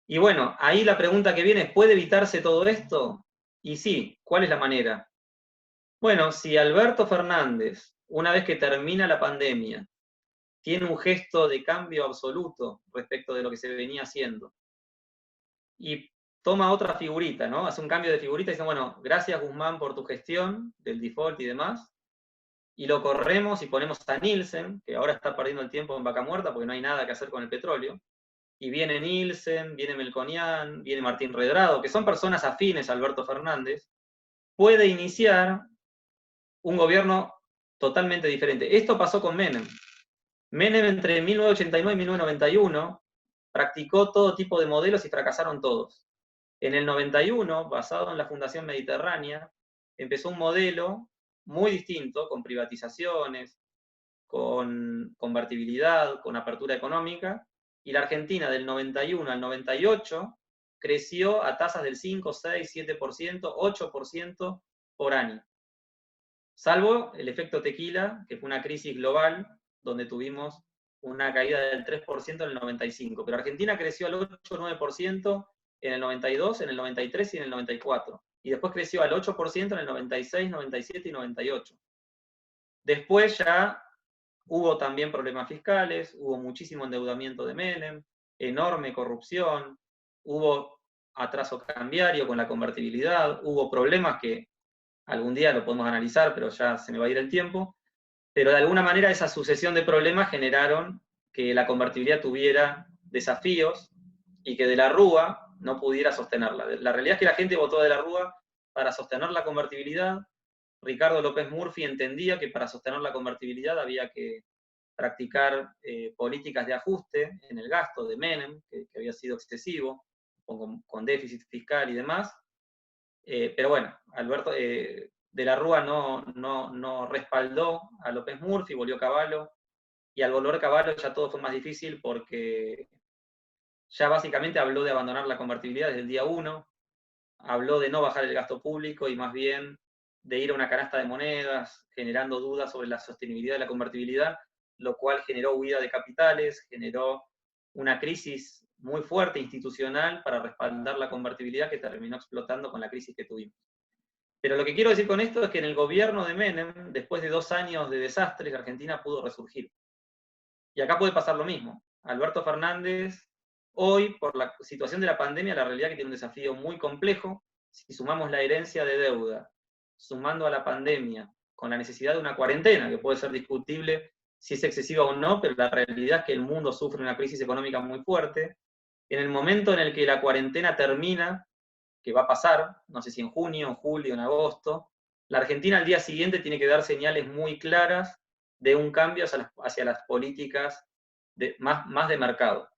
Y bueno, ahí la pregunta que viene es, ¿puede evitarse todo esto? Y sí, ¿cuál es la manera? Bueno, si Alberto Fernández, una vez que termina la pandemia, tiene un gesto de cambio absoluto respecto de lo que se venía haciendo, y toma otra figurita, ¿no? Hace un cambio de figurita y dice, bueno, gracias Guzmán por tu gestión del default y demás, y lo corremos y ponemos a Nielsen, que ahora está perdiendo el tiempo en vaca muerta porque no hay nada que hacer con el petróleo, y viene Nielsen, viene Melconian, viene Martín Redrado, que son personas afines a Alberto Fernández, puede iniciar un gobierno totalmente diferente. Esto pasó con Menem. Menem entre 1989 y 1991 practicó todo tipo de modelos y fracasaron todos. En el 91, basado en la Fundación Mediterránea, empezó un modelo muy distinto, con privatizaciones, con convertibilidad, con apertura económica, y la Argentina del 91 al 98 creció a tasas del 5, 6, 7%, 8% por año. Salvo el efecto tequila, que fue una crisis global, donde tuvimos una caída del 3% en el 95. Pero Argentina creció al 8-9% en el 92, en el 93 y en el 94. Y después creció al 8% en el 96, 97 y 98. Después ya hubo también problemas fiscales, hubo muchísimo endeudamiento de Menem, enorme corrupción, hubo atraso cambiario con la convertibilidad, hubo problemas que algún día lo podemos analizar, pero ya se me va a ir el tiempo, pero de alguna manera esa sucesión de problemas generaron que la convertibilidad tuviera desafíos y que de la Rúa no pudiera sostenerla. La realidad es que la gente votó de la Rúa para sostener la convertibilidad. Ricardo López Murphy entendía que para sostener la convertibilidad había que practicar políticas de ajuste en el gasto de Menem, que había sido excesivo, con déficit fiscal y demás. Pero bueno, Alberto de la Rúa no respaldó a López Murphy, volvió Cavallo, y al volver Cavallo ya todo fue más difícil porque ya básicamente habló de abandonar la convertibilidad desde el día 1, habló de no bajar el gasto público y más bien de ir a una canasta de monedas, generando dudas sobre la sostenibilidad de la convertibilidad, lo cual generó huida de capitales, generó una crisis muy fuerte institucional para respaldar la convertibilidad que terminó explotando con la crisis que tuvimos. Pero lo que quiero decir con esto es que en el gobierno de Menem, después de 2 años de desastres, la Argentina pudo resurgir. Y acá puede pasar lo mismo. Alberto Fernández, hoy, por la situación de la pandemia, la realidad es que tiene un desafío muy complejo. Si sumamos la herencia de deuda, sumando a la pandemia, con la necesidad de una cuarentena, que puede ser discutible si es excesiva o no, pero la realidad es que el mundo sufre una crisis económica muy fuerte. En el momento en el que la cuarentena termina, que va a pasar, no sé si en junio, en julio, en agosto, la Argentina al día siguiente tiene que dar señales muy claras de un cambio hacia las políticas más de mercado.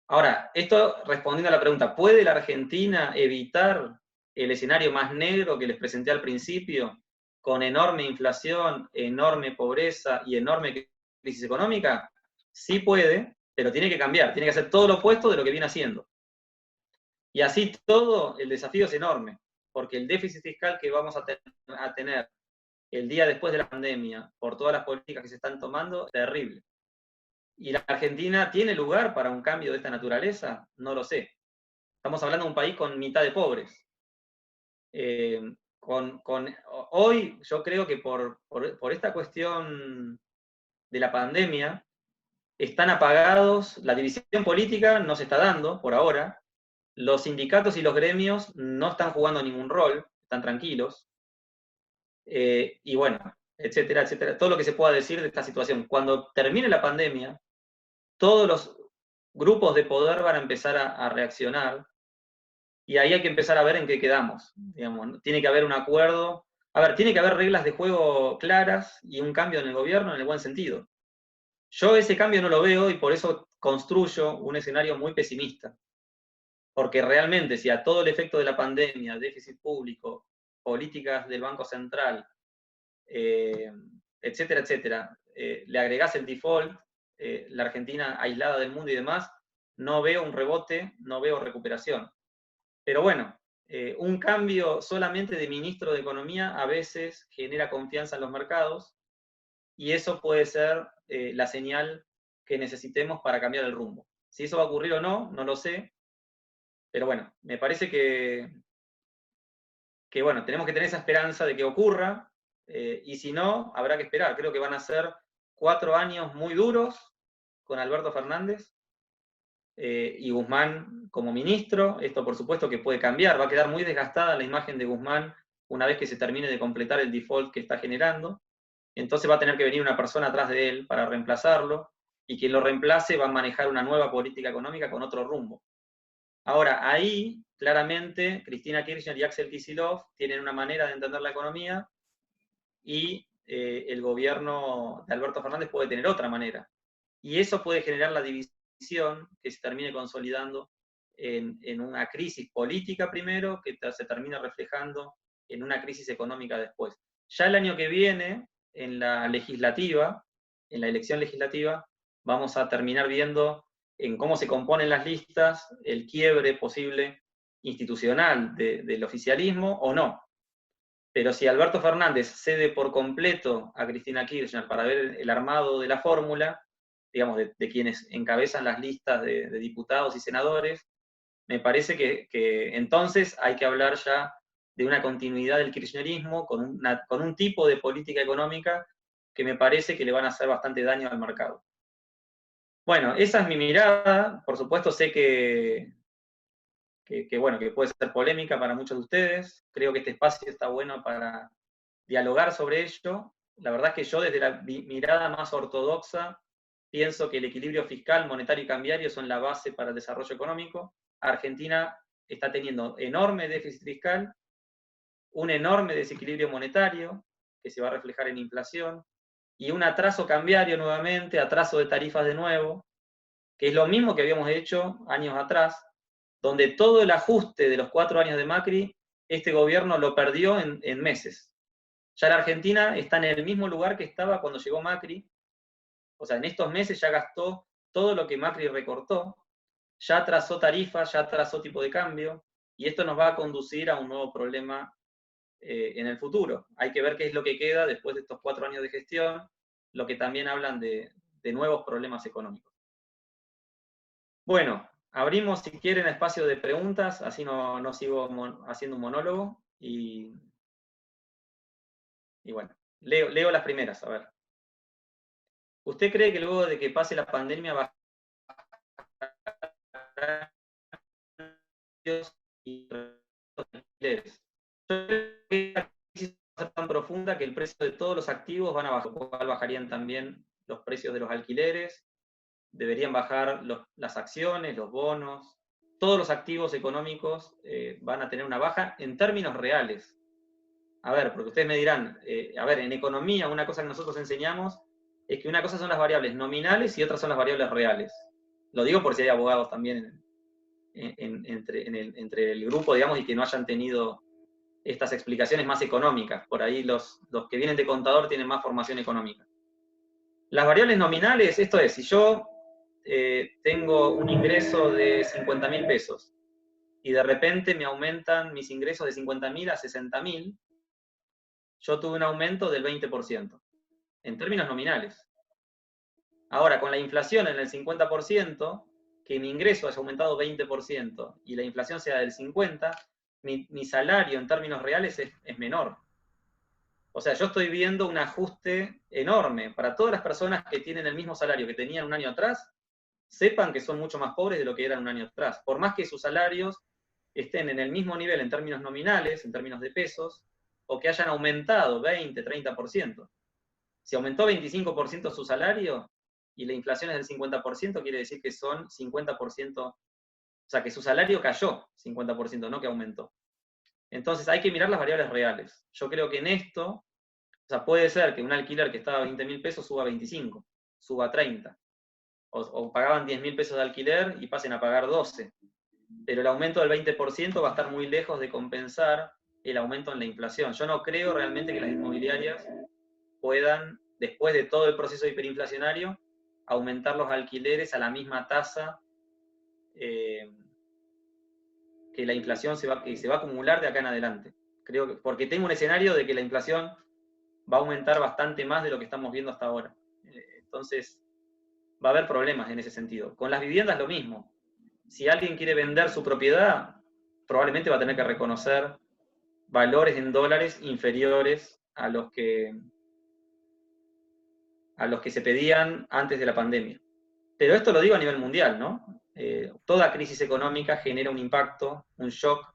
Ahora, esto respondiendo a la pregunta, ¿puede la Argentina evitar el escenario más negro que les presenté al principio, con enorme inflación, enorme pobreza y enorme crisis económica? Sí puede, pero tiene que cambiar, tiene que hacer todo lo opuesto de lo que viene haciendo. Y así todo, el desafío es enorme, porque el déficit fiscal que vamos a tener el día después de la pandemia, por todas las políticas que se están tomando, es terrible. ¿Y la Argentina tiene lugar para un cambio de esta naturaleza? No lo sé. Estamos hablando de un país con mitad de pobres. Hoy yo creo que por esta cuestión de la pandemia, están apagados, la división política no se está dando por ahora, los sindicatos y los gremios no están jugando ningún rol, están tranquilos. y bueno, etcétera, etcétera, todo lo que se pueda decir de esta situación. Cuando termine la pandemia, todos los grupos de poder van a empezar a reaccionar, y ahí hay que empezar a ver en qué quedamos. Digamos, tiene que haber un acuerdo. A ver, tiene que haber reglas de juego claras y un cambio en el gobierno en el buen sentido. Yo ese cambio no lo veo y por eso construyo un escenario muy pesimista. Porque realmente, si a todo el efecto de la pandemia, déficit público, políticas del Banco Central, eh, etcétera, etcétera, le agregás el default, la Argentina aislada del mundo y demás, no veo un rebote, no veo recuperación. Pero bueno, un cambio solamente de ministro de Economía a veces genera confianza en los mercados y eso puede ser la señal que necesitemos para cambiar el rumbo. Si eso va a ocurrir o no, no lo sé, pero bueno, me parece que bueno, tenemos que tener esa esperanza de que ocurra, y si no, habrá que esperar. Creo que van a ser 4 años muy duros con Alberto Fernández, y Guzmán como ministro. Esto por supuesto que puede cambiar, va a quedar muy desgastada la imagen de Guzmán una vez que se termine de completar el default que está generando. Entonces va a tener que venir una persona atrás de él para reemplazarlo, y quien lo reemplace va a manejar una nueva política económica con otro rumbo. Ahora, ahí, claramente, Cristina Kirchner y Axel Kicillof tienen una manera de entender la economía, y el gobierno de Alberto Fernández puede tener otra manera. Y eso puede generar la división que se termine consolidando en una crisis política primero, que se termina reflejando en una crisis económica después. Ya el año que viene, en la legislativa, en la elección legislativa, vamos a terminar viendo en cómo se componen las listas el quiebre posible institucional del oficialismo o no. Pero si Alberto Fernández cede por completo a Cristina Kirchner para ver el armado de la fórmula, digamos, de quienes encabezan las listas de diputados y senadores, me parece que entonces hay que hablar ya de una continuidad del kirchnerismo con un tipo de política económica que me parece que le van a hacer bastante daño al mercado. Bueno, esa es mi mirada. Por supuesto, sé bueno, que puede ser polémica para muchos de ustedes. Creo que este espacio está bueno para dialogar sobre ello. La verdad es que yo desde la mirada más ortodoxa pienso que el equilibrio fiscal, monetario y cambiario son la base para el desarrollo económico. Argentina está teniendo enorme déficit fiscal, un enorme desequilibrio monetario que se va a reflejar en inflación, y un atraso cambiario nuevamente, atraso de tarifas de nuevo, que es lo mismo que habíamos hecho años atrás, donde todo el ajuste de los 4 años de Macri, este gobierno lo perdió en meses. Ya la Argentina está en el mismo lugar que estaba cuando llegó Macri, o sea, en estos meses ya gastó todo lo que Macri recortó, ya atrasó tarifas, ya atrasó tipo de cambio, y esto nos va a conducir a un nuevo problema en el futuro. Hay que ver qué es lo que queda después de estos 4 años de gestión, lo que también hablan de nuevos problemas económicos. Bueno, abrimos si quieren espacio de preguntas, así no sigo haciendo un monólogo, y bueno, leo las primeras, a ver. ¿Usted cree que luego de que pase la pandemia va a y alquileres? Yo creo que la crisis va a ser tan profunda que el precio de todos los activos van a bajar, lo cual bajarían también los precios de los alquileres, deberían bajar las acciones, los bonos, todos los activos económicos van a tener una baja en términos reales. A ver, porque ustedes me dirán, a ver, en economía una cosa que nosotros enseñamos es que una cosa son las variables nominales y otras son las variables reales. Lo digo por si hay abogados también entre el grupo, digamos, y que no hayan tenido estas explicaciones más económicas. Por ahí los que vienen de contador tienen más formación económica. Las variables nominales, esto es, si yo tengo un ingreso de 50.000 pesos y de repente me aumentan mis ingresos de 50.000 a 60.000, yo tuve un aumento del 20%, en términos nominales. Ahora, con la inflación en el 50%, que mi ingreso haya aumentado 20% y la inflación sea del 50%, mi salario en términos reales es menor. O sea, yo estoy viendo un ajuste enorme para todas las personas que tienen el mismo salario que tenían un año atrás, sepan que son mucho más pobres de lo que eran un año atrás. Por más que sus salarios estén en el mismo nivel en términos nominales, en términos de pesos, o que hayan aumentado 20, 30%. Si aumentó 25% su salario y la inflación es del 50%, quiere decir que son 50%, o sea, que su salario cayó 50%, no que aumentó. Entonces hay que mirar las variables reales. Yo creo que en esto, o sea, puede ser que un alquiler que estaba a 20.000 pesos suba a 25, suba a 30, o pagaban 10.000 pesos de alquiler y pasen a pagar 12. Pero el aumento del 20% va a estar muy lejos de compensar el aumento en la inflación. Yo no creo realmente que las inmobiliarias puedan, después de todo el proceso hiperinflacionario, aumentar los alquileres a la misma tasa que la inflación se va a acumular de acá en adelante. Creo que, porque tengo un escenario de que la inflación va a aumentar bastante más de lo que estamos viendo hasta ahora. Entonces, va a haber problemas en ese sentido. Con las viviendas lo mismo. Si alguien quiere vender su propiedad, probablemente va a tener que reconocer valores en dólares inferiores a los que se pedían antes de la pandemia. Pero esto lo digo a nivel mundial, ¿no? Toda crisis económica genera un impacto, un shock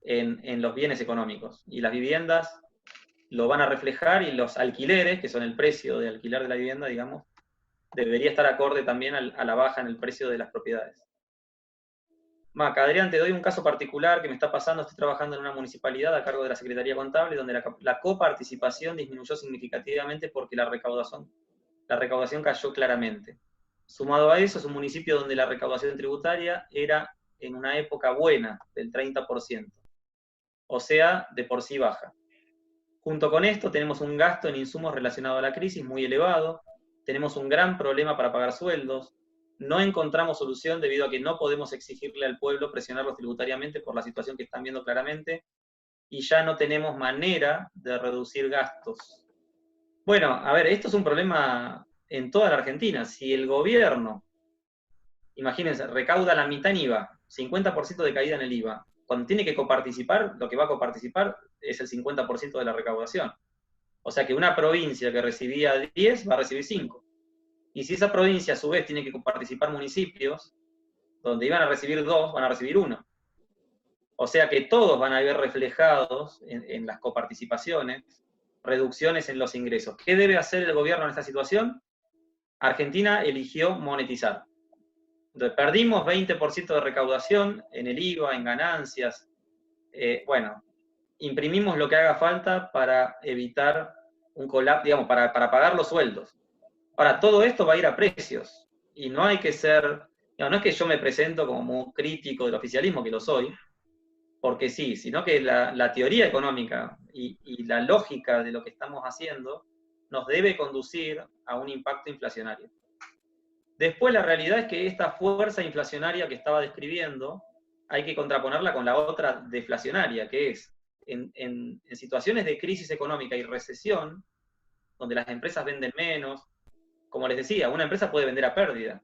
en los bienes económicos. Y las viviendas lo van a reflejar, y los alquileres, que son el precio de alquiler de la vivienda, digamos, debería estar acorde también a la baja en el precio de las propiedades. Maca, Adrián, te doy un caso particular que me está pasando. Estoy trabajando en una municipalidad a cargo de la Secretaría Contable, donde la coparticipación disminuyó significativamente porque la recaudación cayó claramente. Sumado a eso, es un municipio donde la recaudación tributaria era en una época buena, del 30%, o sea, de por sí baja. Junto con esto tenemos un gasto en insumos relacionado a la crisis muy elevado, tenemos un gran problema para pagar sueldos, no encontramos solución debido a que no podemos exigirle al pueblo presionarlos tributariamente por la situación que están viendo claramente, y ya no tenemos manera de reducir gastos. Bueno, a ver, esto es un problema en toda la Argentina. Si el gobierno, imagínense, recauda la mitad en IVA, 50% de caída en el IVA, cuando tiene que coparticipar, lo que va a coparticipar es el 50% de la recaudación. O sea que una provincia que recibía 10 va a recibir 5. Y si esa provincia a su vez tiene que coparticipar municipios, donde iban a recibir 2, van a recibir 1. O sea que todos van a ver reflejados en las coparticipaciones reducciones en los ingresos. ¿Qué debe hacer el gobierno en esta situación? Argentina eligió monetizar. Entonces, perdimos 20% de recaudación en el IVA, en ganancias. Bueno, imprimimos lo que haga falta para evitar un colapso, digamos, para pagar los sueldos. Ahora, todo esto va a ir a precios. Y no hay que ser, no es que yo me presento como un crítico del oficialismo, que lo soy, porque sí, sino que la teoría económica y la lógica de lo que estamos haciendo nos debe conducir a un impacto inflacionario. Después la realidad es que esta fuerza inflacionaria que estaba describiendo hay que contraponerla con la otra deflacionaria, que es en situaciones de crisis económica y recesión, donde las empresas venden menos, como les decía, una empresa puede vender a pérdida.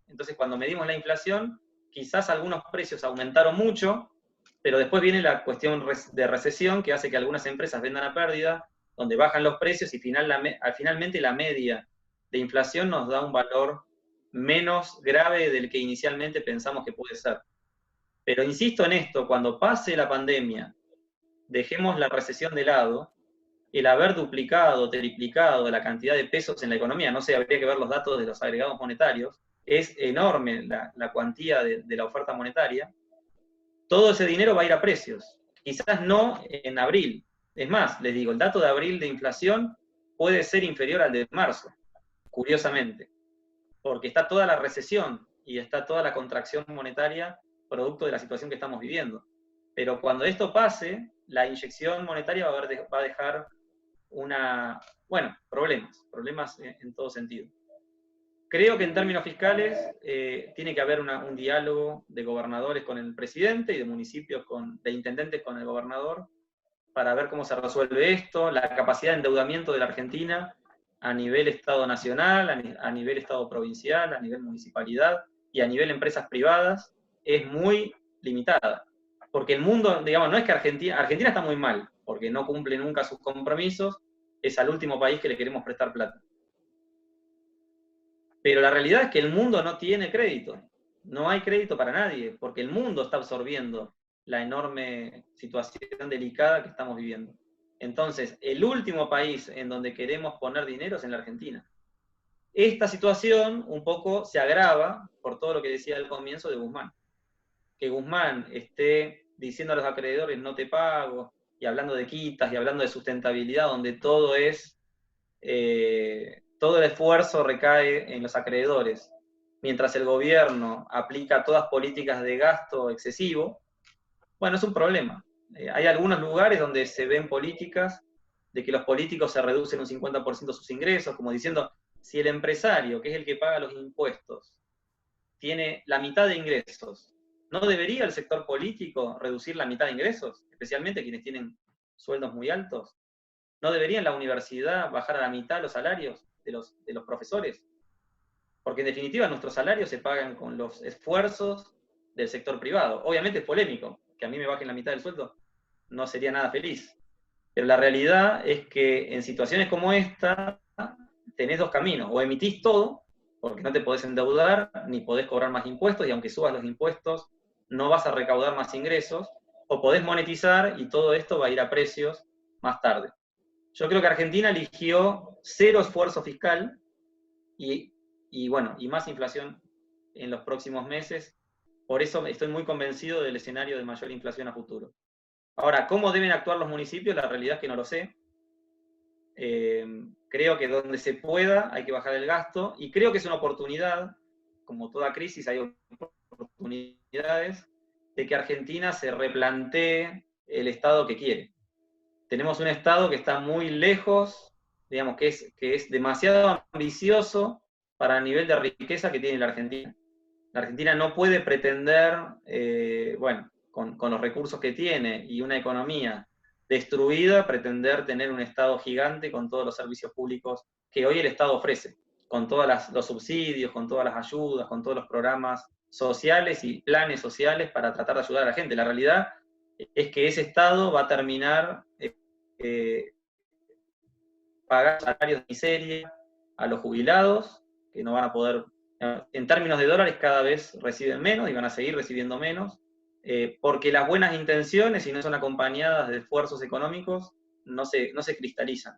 Entonces cuando medimos la inflación, quizás algunos precios aumentaron mucho, pero después viene la cuestión de recesión que hace que algunas empresas vendan a pérdida, donde bajan los precios y finalmente la media de inflación nos da un valor menos grave del que inicialmente pensamos que puede ser. Pero insisto en esto, cuando pase la pandemia, dejemos la recesión de lado, el haber duplicado, triplicado la cantidad de pesos en la economía, no sé, habría que ver los datos de los agregados monetarios, es enorme la cuantía de la oferta monetaria, todo ese dinero va a ir a precios. Quizás no en abril. Es más, les digo, el dato de abril de inflación puede ser inferior al de marzo, curiosamente, porque está toda la recesión y está toda la contracción monetaria producto de la situación que estamos viviendo. Pero cuando esto pase, la inyección monetaria va a dejar problemas en todo sentido. Creo que en términos fiscales tiene que haber un diálogo de gobernadores con el presidente y de municipios, de intendentes con el gobernador, para ver cómo se resuelve esto, la capacidad de endeudamiento de la Argentina a nivel Estado nacional, a nivel Estado provincial, a nivel municipalidad y a nivel empresas privadas, es muy limitada. Porque el mundo, digamos, no es que Argentina está muy mal, porque no cumple nunca sus compromisos, es al último país que le queremos prestar plata. Pero la realidad es que el mundo no tiene crédito. No hay crédito para nadie, porque el mundo está absorbiendo la enorme situación delicada que estamos viviendo. Entonces, el último país en donde queremos poner dinero es en la Argentina. Esta situación un poco se agrava por todo lo que decía al comienzo de Guzmán. Que Guzmán esté diciendo a los acreedores no te pago, y hablando de quitas, y hablando de sustentabilidad, donde todo todo el esfuerzo recae en los acreedores, mientras el gobierno aplica todas políticas de gasto excesivo, bueno, es un problema. Hay algunos lugares donde se ven políticas de que los políticos se reducen un 50% sus ingresos, como diciendo, si el empresario, que es el que paga los impuestos, tiene la mitad de ingresos, ¿no debería el sector político reducir la mitad de ingresos? Especialmente quienes tienen sueldos muy altos. ¿No debería en la universidad bajar a la mitad los salarios de los profesores? Porque en definitiva nuestros salarios se pagan con los esfuerzos del sector privado. Obviamente es polémico, que a mí me bajen la mitad del sueldo, no sería nada feliz. Pero la realidad es que en situaciones como esta tenés dos caminos, o emitís todo, porque no te podés endeudar, ni podés cobrar más impuestos, y aunque subas los impuestos, no vas a recaudar más ingresos, o podés monetizar y todo esto va a ir a precios más tarde. Yo creo que Argentina eligió cero esfuerzo fiscal y bueno, y más inflación en los próximos meses. Por eso estoy muy convencido del escenario de mayor inflación a futuro. Ahora, ¿cómo deben actuar los municipios? La realidad es que no lo sé. Creo que donde se pueda hay que bajar el gasto y creo que es una oportunidad, como toda crisis hay oportunidades, de que Argentina se replantee el Estado que quiere. Tenemos un Estado que está muy lejos, digamos, que es demasiado ambicioso para el nivel de riqueza que tiene la Argentina. La Argentina no puede pretender, bueno, con los recursos que tiene y una economía destruida, pretender tener un Estado gigante con todos los servicios públicos que hoy el Estado ofrece, con todos los subsidios, con todas las ayudas, con todos los programas sociales y planes sociales para tratar de ayudar a la gente. La realidad es que ese Estado va a terminar pagar salarios de miseria a los jubilados, que no van a poder, en términos de dólares, cada vez reciben menos y van a seguir recibiendo menos, porque las buenas intenciones, si no son acompañadas de esfuerzos económicos, no se cristalizan.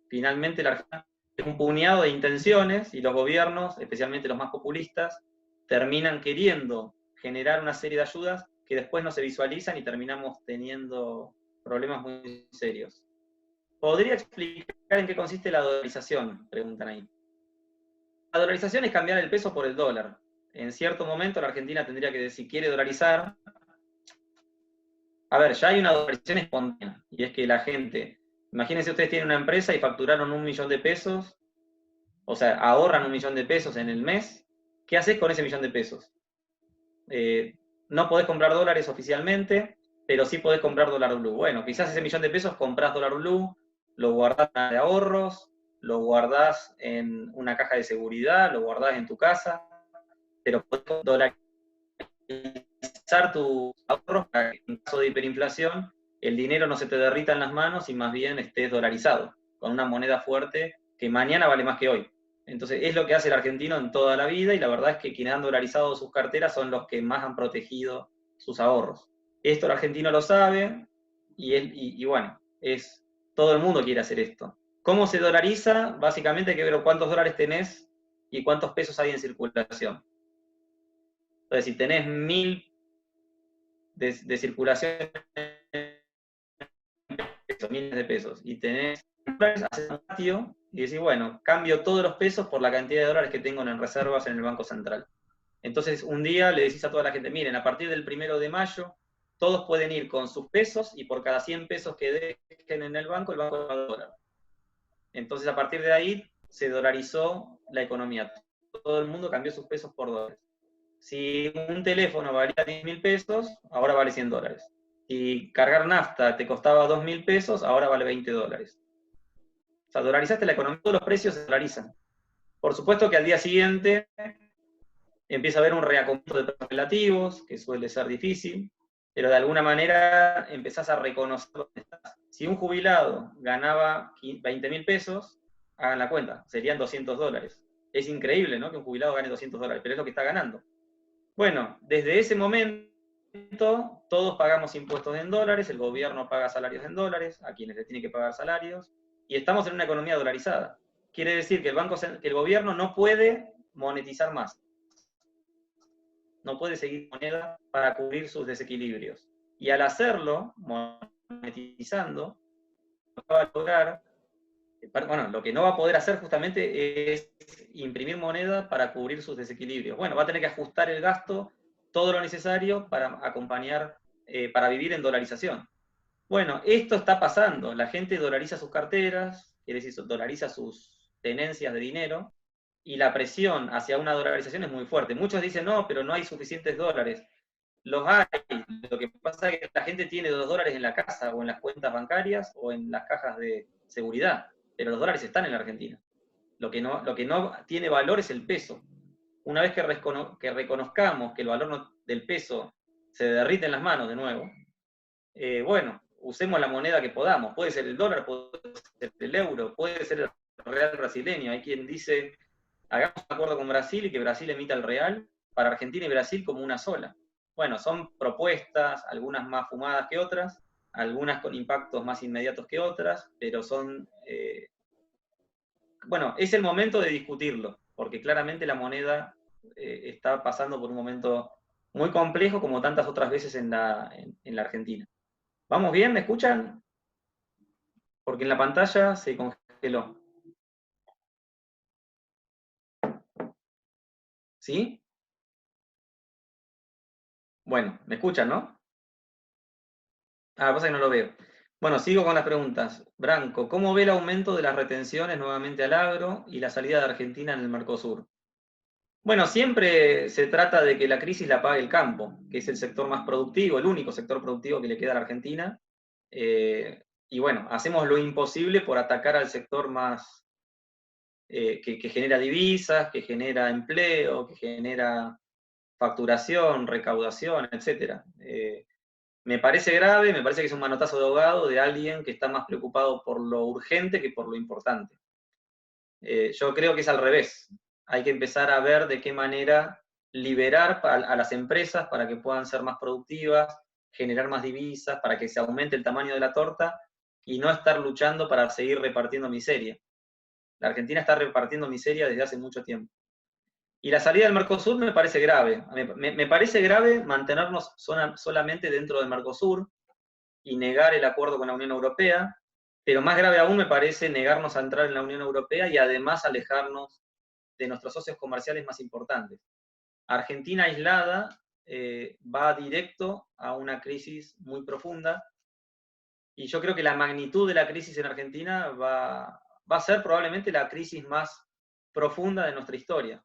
Finalmente, la Argentina es un puñado de intenciones y los gobiernos, especialmente los más populistas, terminan queriendo generar una serie de ayudas que después no se visualizan y terminamos teniendo problemas muy serios. ¿Podría explicar en qué consiste la dolarización? Preguntan ahí. La dolarización es cambiar el peso por el dólar. En cierto momento la Argentina tendría que decir, si quiere dolarizar, a ver, ya hay una dolarización espontánea, y es que la gente, imagínense ustedes tienen una empresa y facturaron 1 millón de pesos, o sea, ahorran 1 millón de pesos en el mes, ¿qué haces con ese millón de pesos? No podés comprar dólares oficialmente, pero sí podés comprar dólar blue. Bueno, quizás ese millón de pesos comprás dólar blue, lo guardás de ahorros, lo guardás en una caja de seguridad, lo guardás en tu casa, pero podés dolarizar tus ahorros para que en caso de hiperinflación el dinero no se te derrita en las manos y más bien estés dolarizado, con una moneda fuerte que mañana vale más que hoy. Entonces es lo que hace el argentino en toda la vida y la verdad es que quienes han dolarizado sus carteras son los que más han protegido sus ahorros. Esto el argentino lo sabe y bueno, todo el mundo quiere hacer esto. ¿Cómo se dolariza? Básicamente hay que ver cuántos dólares tenés y cuántos pesos hay en circulación. Entonces, si tenés 1000 de circulación, miles de pesos, y tenés haces un ratio y decís, bueno, cambio todos los pesos por la cantidad de dólares que tengo en reservas en el Banco Central. Entonces, un día le decís a toda la gente, miren, a partir del 1 de mayo, todos pueden ir con sus pesos y por cada 100 pesos que dejen en el banco va a dólar. Entonces, a partir de ahí, se dolarizó la economía. Todo el mundo cambió sus pesos por dólares. Si un teléfono valía 10.000 pesos, ahora vale 100 dólares. Si cargar nafta te costaba 2.000 pesos, ahora vale 20 dólares. O sea, dolarizaste la economía, todos los precios se dolarizan. Por supuesto que al día siguiente empieza a haber un reacomodo de precios relativos, que suele ser difícil, pero de alguna manera empezás a reconocer dónde estás. Si un jubilado ganaba 20.000 pesos, hagan la cuenta, serían 200 dólares. Es increíble, ¿no?, que un jubilado gane 200 dólares, pero es lo que está ganando. Bueno, desde ese momento todos pagamos impuestos en dólares, el gobierno paga salarios en dólares, a quienes le tiene que pagar salarios, y estamos en una economía dolarizada. Quiere decir que el gobierno no puede monetizar más, no puede seguir moneda para cubrir sus desequilibrios. Y al hacerlo, monetizando, va a lograr, bueno, lo que no va a poder hacer justamente es imprimir moneda para cubrir sus desequilibrios. Bueno, va a tener que ajustar el gasto, todo lo necesario para acompañar, para vivir en dolarización. Bueno, esto está pasando. La gente dolariza sus carteras, quiere decir, dolariza sus tenencias de dinero, y la presión hacia una dolarización es muy fuerte. Muchos dicen, no, pero no hay suficientes dólares. Los hay. Lo que pasa es que la gente tiene $2 en la casa, o en las cuentas bancarias, o en las cajas de seguridad. Pero los dólares están en la Argentina. Lo que no tiene valor es el peso. Una vez que reconozcamos que el valor del peso se derrite en las manos de nuevo, bueno, usemos la moneda que podamos. Puede ser el dólar, puede ser el euro, puede ser el real brasileño. Hay quien dice, hagamos un acuerdo con Brasil y que Brasil emita el real para Argentina y Brasil como una sola. Bueno, son propuestas, algunas más fumadas que otras, algunas con impactos más inmediatos que otras, pero son... bueno, es el momento de discutirlo, porque claramente la moneda está pasando por un momento muy complejo, como tantas otras veces en la Argentina. ¿Vamos bien? ¿Me escuchan? Porque en la pantalla se congeló. ¿Sí? Bueno, ¿me escuchan, no? Ah, pasa que no lo veo. Bueno, sigo con las preguntas. Branco, ¿cómo ve el aumento de las retenciones nuevamente al agro y la salida de Argentina en el Mercosur? Bueno, siempre se trata de que la crisis la pague el campo, que es el sector más productivo, el único sector productivo que le queda a la Argentina. Y bueno, hacemos lo imposible por atacar al sector más que genera divisas, que genera empleo, que genera facturación, recaudación, etc. Me parece grave, me parece que es un manotazo de ahogado de alguien que está más preocupado por lo urgente que por lo importante. Yo creo que es al revés. Hay que empezar a ver de qué manera liberar a las empresas para que puedan ser más productivas, generar más divisas, para que se aumente el tamaño de la torta y no estar luchando para seguir repartiendo miseria. La Argentina está repartiendo miseria desde hace mucho tiempo. Y la salida del Mercosur me parece grave. Me parece grave mantenernos solamente dentro del Mercosur y negar el acuerdo con la Unión Europea, pero más grave aún me parece negarnos a entrar en la Unión Europea y además alejarnos de nuestros socios comerciales más importantes. Argentina aislada va directo a una crisis muy profunda, y yo creo que la magnitud de la crisis en Argentina va a ser probablemente la crisis más profunda de nuestra historia.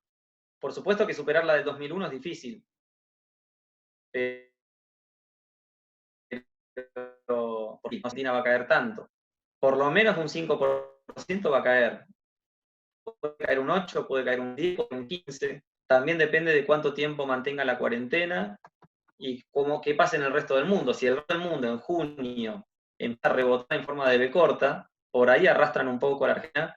Por supuesto que superar la del 2001 es difícil, pero porque Argentina va a caer tanto. Por lo menos un 5% va a caer. Puede caer un 8, puede caer un 10, un 15. También depende de cuánto tiempo mantenga la cuarentena y qué pasa en el resto del mundo. Si el resto del mundo en junio empieza a rebotar en forma de B corta, por ahí arrastran un poco a la Argentina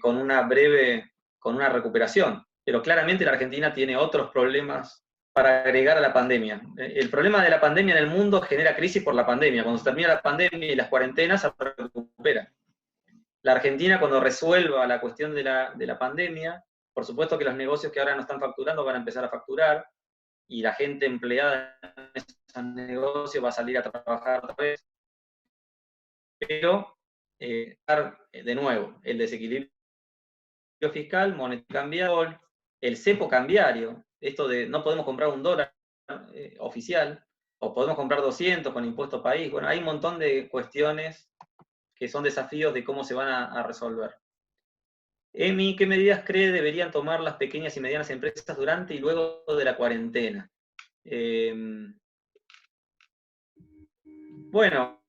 con una recuperación. Pero claramente la Argentina tiene otros problemas para agregar a la pandemia. El problema de la pandemia en el mundo genera crisis por la pandemia. Cuando se termina la pandemia y las cuarentenas, se recupera. La Argentina, cuando resuelva la cuestión de la pandemia, por supuesto que los negocios que ahora no están facturando van a empezar a facturar, y la gente empleada en esos negocios va a salir a trabajar otra vez. Pero, de nuevo, el desequilibrio fiscal, monetario cambiario, el cepo cambiario, esto de no podemos comprar un dólar oficial, o podemos comprar 200 con impuesto país. Bueno, hay un montón de cuestiones que son desafíos de cómo se van a resolver. Emi, ¿qué medidas cree deberían tomar las pequeñas y medianas empresas durante y luego de la cuarentena? Bueno,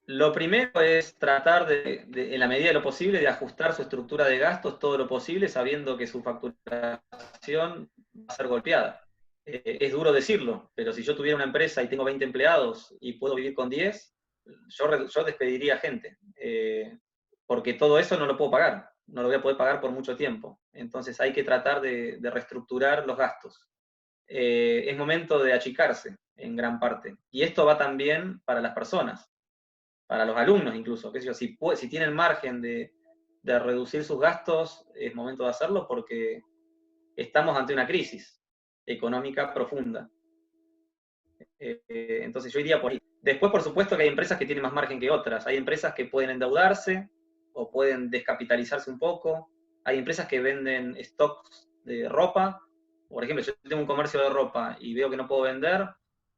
lo primero es tratar en la medida de lo posible, de ajustar su estructura de gastos todo lo posible, sabiendo que su facturación va a ser golpeada. Es duro decirlo, pero si yo tuviera una empresa y tengo 20 empleados y puedo vivir con 10, yo despediría gente, porque todo eso no lo puedo pagar, no lo voy a poder pagar por mucho tiempo. Entonces hay que tratar de reestructurar los gastos. es momento de achicarse en gran parte. Y esto va también para las personas, para los alumnos incluso. ¿Qué sé yo? Si tienen margen de reducir sus gastos, es momento de hacerlo porque estamos ante una crisis económica profunda. Entonces yo iría por ahí. Después, por supuesto, que hay empresas que tienen más margen que otras. Hay empresas que pueden endeudarse o pueden descapitalizarse un poco. Hay empresas que venden stocks de ropa. Por ejemplo, yo tengo un comercio de ropa y veo que no puedo vender.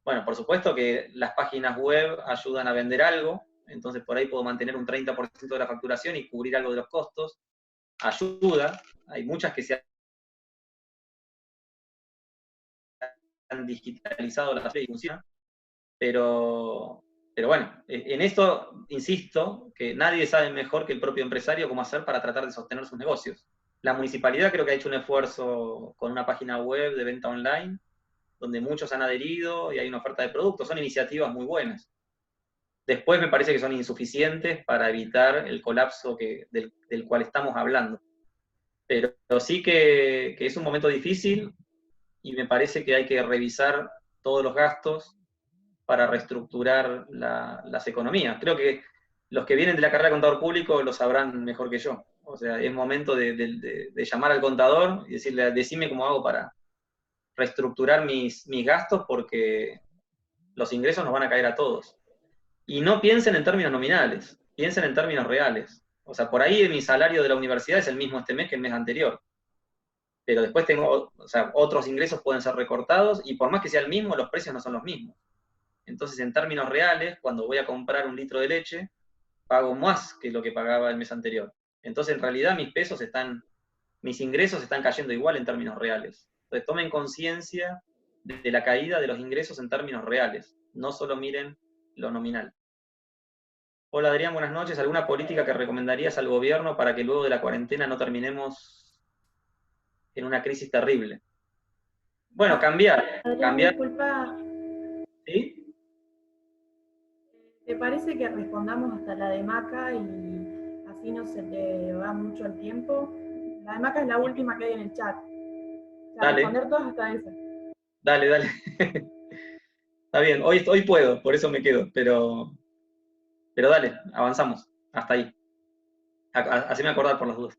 Bueno, por supuesto que las páginas web ayudan a vender algo. Entonces por ahí puedo mantener un 30% de la facturación y cubrir algo de los costos. Ayuda. Hay muchas que se han digitalizado las y funcionan. Pero bueno, en esto insisto que nadie sabe mejor que el propio empresario cómo hacer para tratar de sostener sus negocios. La municipalidad creo que ha hecho un esfuerzo con una página web de venta online, donde muchos han adherido y hay una oferta de productos. Son iniciativas muy buenas. Después me parece que son insuficientes para evitar el colapso del cual estamos hablando. Pero sí que es un momento difícil y me parece que hay que revisar todos los gastos para reestructurar las economías. Creo que los que vienen de la carrera de contador público lo sabrán mejor que yo. O sea, es momento de llamar al contador y decirle, decime cómo hago para reestructurar mis gastos porque los ingresos nos van a caer a todos. Y no piensen en términos nominales, piensen en términos reales. O sea, por ahí mi salario de la universidad es el mismo este mes que el mes anterior. Pero después tengo, o sea, otros ingresos pueden ser recortados y por más que sea el mismo, los precios no son los mismos. Entonces, en términos reales, cuando voy a comprar un litro de leche, pago más que lo que pagaba el mes anterior. Entonces, en realidad, mis ingresos están cayendo igual en términos reales. Entonces, tomen conciencia de la caída de los ingresos en términos reales. No solo miren lo nominal. Hola Adrián, buenas noches. ¿Alguna política que recomendarías al gobierno para que luego de la cuarentena no terminemos en una crisis terrible? Bueno, cambiar. Adrián, Cambiar, disculpa, ¿sí? ¿te parece que respondamos hasta la de Maca y así no se te va mucho el tiempo? La de Maca es la última que hay en el chat. O sea, Dale, responder todas hasta esa. dale, dale. Está bien, hoy puedo, por eso me quedo, pero dale, avanzamos, hasta ahí. Haceme acordar por las dudas.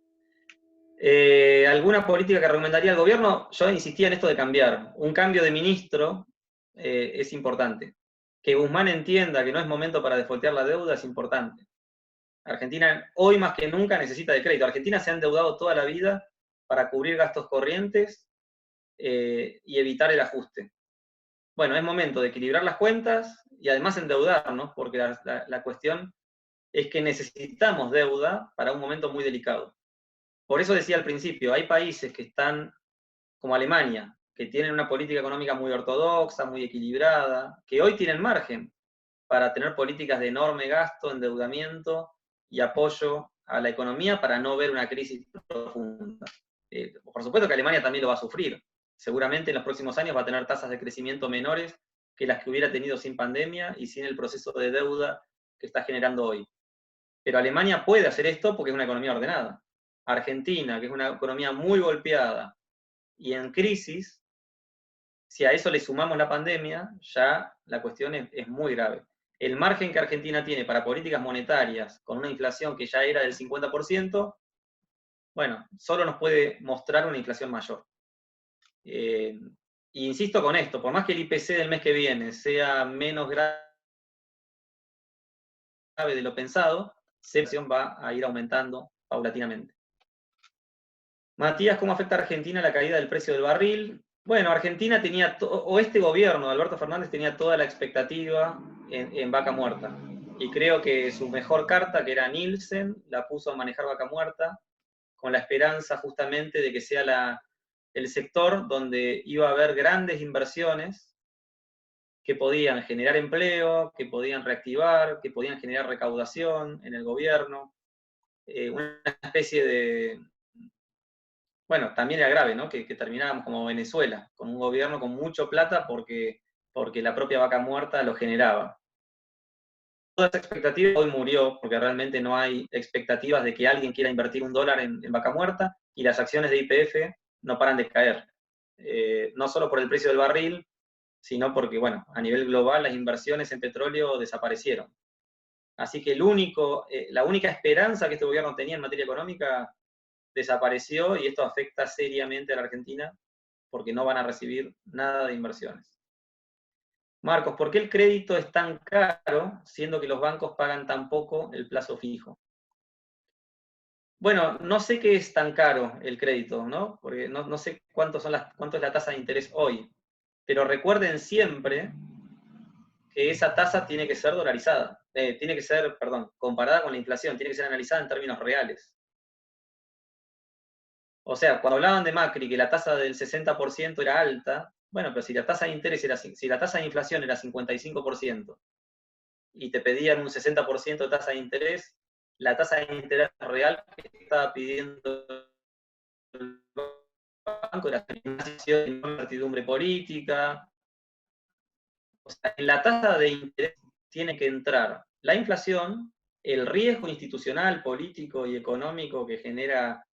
¿Alguna política que recomendaría al gobierno? Yo insistía en esto de cambiar. Un cambio de ministro es importante. Que Guzmán entienda que no es momento para defoltear la deuda es importante. Argentina hoy más que nunca necesita de crédito. Argentina se ha endeudado toda la vida para cubrir gastos corrientes y evitar el ajuste. Bueno, es momento de equilibrar las cuentas y además endeudarnos, porque la cuestión es que necesitamos deuda para un momento muy delicado. Por eso decía al principio, hay países que están, como Alemania, que tienen una política económica muy ortodoxa, muy equilibrada, que hoy tienen margen para tener políticas de enorme gasto, endeudamiento y apoyo a la economía para no ver una crisis profunda. Por supuesto que Alemania también lo va a sufrir. Seguramente en los próximos años va a tener tasas de crecimiento menores que las que hubiera tenido sin pandemia y sin el proceso de deuda que está generando hoy. Pero Alemania puede hacer esto porque es una economía ordenada. Argentina, que es una economía muy golpeada y en crisis, si a eso le sumamos la pandemia, ya la cuestión es muy grave. El margen que Argentina tiene para políticas monetarias, con una inflación que ya era del 50%, bueno, solo nos puede mostrar una inflación mayor. Y insisto con esto, por más que el IPC del mes que viene sea menos grave de lo pensado, la inflación va a ir aumentando paulatinamente. Matías, ¿cómo afecta a Argentina la caída del precio del barril? Bueno, Argentina tenía, o este gobierno, Alberto Fernández, tenía toda la expectativa en Vaca Muerta. Y creo que su mejor carta, que era Nielsen, la puso a manejar Vaca Muerta, con la esperanza justamente de que sea el sector donde iba a haber grandes inversiones que podían generar empleo, que podían reactivar, que podían generar recaudación en el gobierno, una especie de, bueno, también era grave, ¿no? Que terminábamos como Venezuela, con un gobierno con mucho plata porque la propia Vaca Muerta lo generaba. Toda esa expectativa hoy murió, porque realmente no hay expectativas de que alguien quiera invertir $1 en Vaca Muerta, y las acciones de YPF no paran de caer. no solo por el precio del barril, sino porque, bueno, a nivel global las inversiones en petróleo desaparecieron. Así que la única esperanza que este gobierno tenía en materia económica desapareció, y esto afecta seriamente a la Argentina porque no van a recibir nada de inversiones. Marcos, ¿por qué el crédito es tan caro, siendo que los bancos pagan tan poco el plazo fijo? Bueno, no sé qué es tan caro el crédito, ¿no? Porque no sé cuánto es la tasa de interés hoy. Pero recuerden siempre que esa tasa tiene que ser dolarizada. Tiene que ser, perdón, comparada con la inflación, tiene que ser analizada en términos reales. O sea, cuando hablaban de Macri, que la tasa del 60% era alta, bueno, pero si la tasa de interés si la tasa de inflación era 55% y te pedían un 60% de tasa de interés, la tasa de interés real que estaba pidiendo el banco era una situación de incertidumbre política. O sea, en la tasa de interés tiene que entrar la inflación, el riesgo institucional, político y económico que genera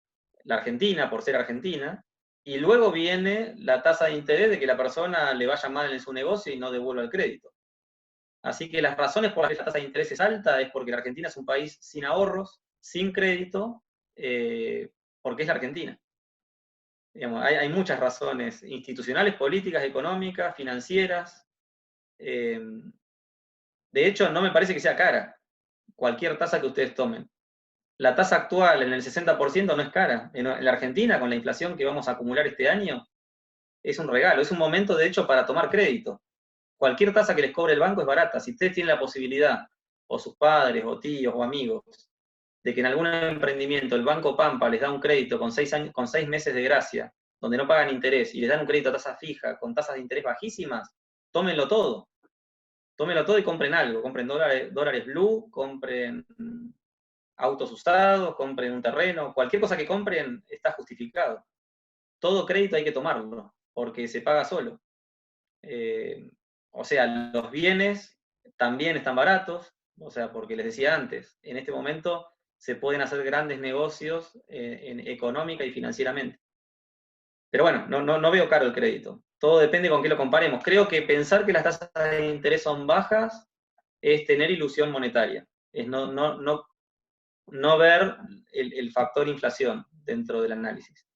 la Argentina por ser Argentina, y luego viene la tasa de interés de que la persona le vaya mal en su negocio y no devuelva el crédito. Así que las razones por las que la tasa de interés es alta es porque la Argentina es un país sin ahorros, sin crédito, porque es la Argentina. Digamos, hay muchas razones institucionales, políticas, económicas, financieras. De hecho, no me parece que sea cara cualquier tasa que ustedes tomen. La tasa actual en el 60% no es cara. En la Argentina, con la inflación que vamos a acumular este año, es un regalo, es un momento de hecho para tomar crédito. Cualquier tasa que les cobre el banco es barata. Si ustedes tienen la posibilidad, o sus padres, o tíos, o amigos, de que en algún emprendimiento el Banco Pampa les da un crédito con 6 meses de gracia, donde no pagan interés, y les dan un crédito a tasa fija, con tasas de interés bajísimas, tómenlo todo. Tómenlo todo y compren algo. Compren dólares blue, compren autos usados, compren un terreno, cualquier cosa que compren está justificado. Todo crédito hay que tomarlo, porque se paga solo. O sea, los bienes también están baratos, o sea, porque les decía antes, en este momento se pueden hacer grandes negocios económica y financieramente. Pero bueno, no veo caro el crédito. Todo depende con qué lo comparemos. Creo que pensar que las tasas de interés son bajas es tener ilusión monetaria. Es no ver el factor inflación dentro del análisis.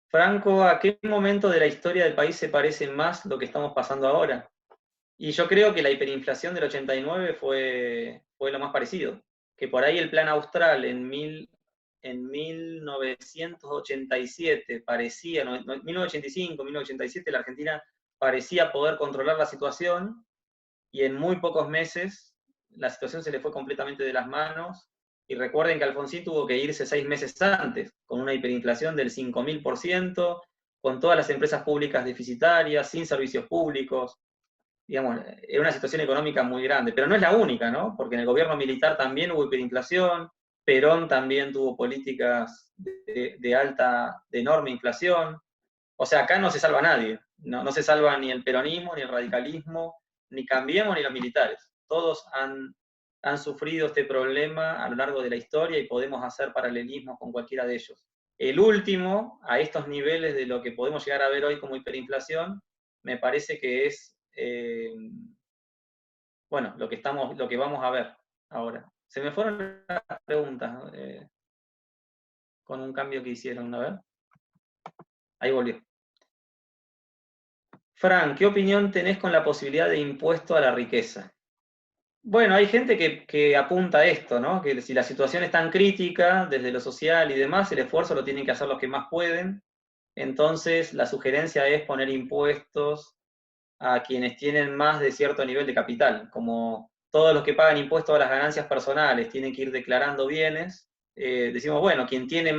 Franco, ¿a qué momento de la historia del país se parece más lo que estamos pasando ahora? Y yo creo que la hiperinflación del 89 fue lo más parecido, que por ahí el plan austral en 1987 parecía, 1985, 1987, la Argentina parecía poder controlar la situación, y en muy pocos meses la situación se le fue completamente de las manos. Y recuerden que Alfonsín tuvo que irse 6 meses antes, con una hiperinflación del 5000%, con todas las empresas públicas deficitarias, sin servicios públicos. Digamos, era una situación económica muy grande, pero no es la única, ¿no? Porque en el gobierno militar también hubo hiperinflación, Perón también tuvo políticas de enorme inflación. O sea, acá no se salva nadie, no se salva ni el peronismo, ni el radicalismo, ni Cambiemos, ni los militares. Todos han sufrido este problema a lo largo de la historia y podemos hacer paralelismos con cualquiera de ellos. El último, a estos niveles de lo que podemos llegar a ver hoy como hiperinflación, me parece que es, bueno, lo que vamos a ver ahora. Se me fueron las preguntas, ¿no? Con un cambio que hicieron, a ver. Ahí volvió. Fran, ¿qué opinión tenés con la posibilidad de impuesto a la riqueza? Bueno, hay gente que apunta a esto, ¿no? Que si la situación es tan crítica, desde lo social y demás, el esfuerzo lo tienen que hacer los que más pueden. Entonces, la sugerencia es poner impuestos a quienes tienen más de cierto nivel de capital. Como todos los que pagan impuestos a las ganancias personales tienen que ir declarando bienes, decimos, bueno, quien tiene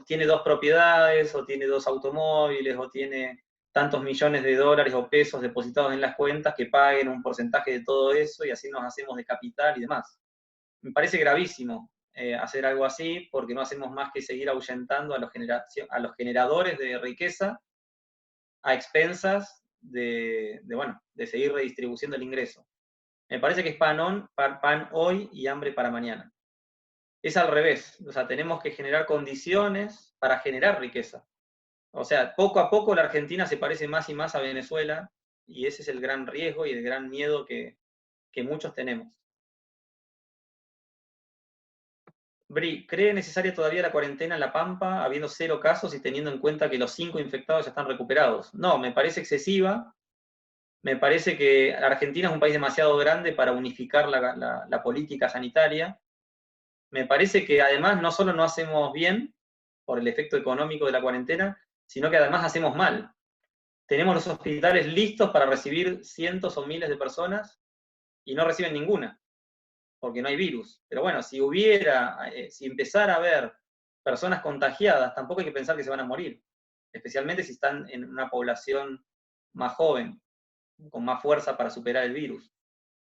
tiene 2 propiedades, o tiene 2 automóviles, o tiene tantos millones de dólares o pesos depositados en las cuentas, que paguen un porcentaje de todo eso, y así nos hacemos de capital y demás. Me parece gravísimo hacer algo así, porque no hacemos más que seguir ahuyentando a los generadores de riqueza a expensas de seguir redistribuyendo el ingreso. Me parece que es pan hoy y hambre para mañana. Es al revés, o sea, tenemos que generar condiciones para generar riqueza. O sea, poco a poco la Argentina se parece más y más a Venezuela, y ese es el gran riesgo y el gran miedo que muchos tenemos. Bri, ¿cree necesaria todavía la cuarentena en La Pampa, habiendo 0 casos y teniendo en cuenta que los 5 infectados ya están recuperados? No, me parece excesiva. Me parece que Argentina es un país demasiado grande para unificar la política sanitaria. Me parece que además no solo no hacemos bien por el efecto económico de la cuarentena, sino que además hacemos mal. Tenemos los hospitales listos para recibir cientos o miles de personas y no reciben ninguna, porque no hay virus. Pero bueno, si empezara a haber personas contagiadas, tampoco hay que pensar que se van a morir, especialmente si están en una población más joven, con más fuerza para superar el virus.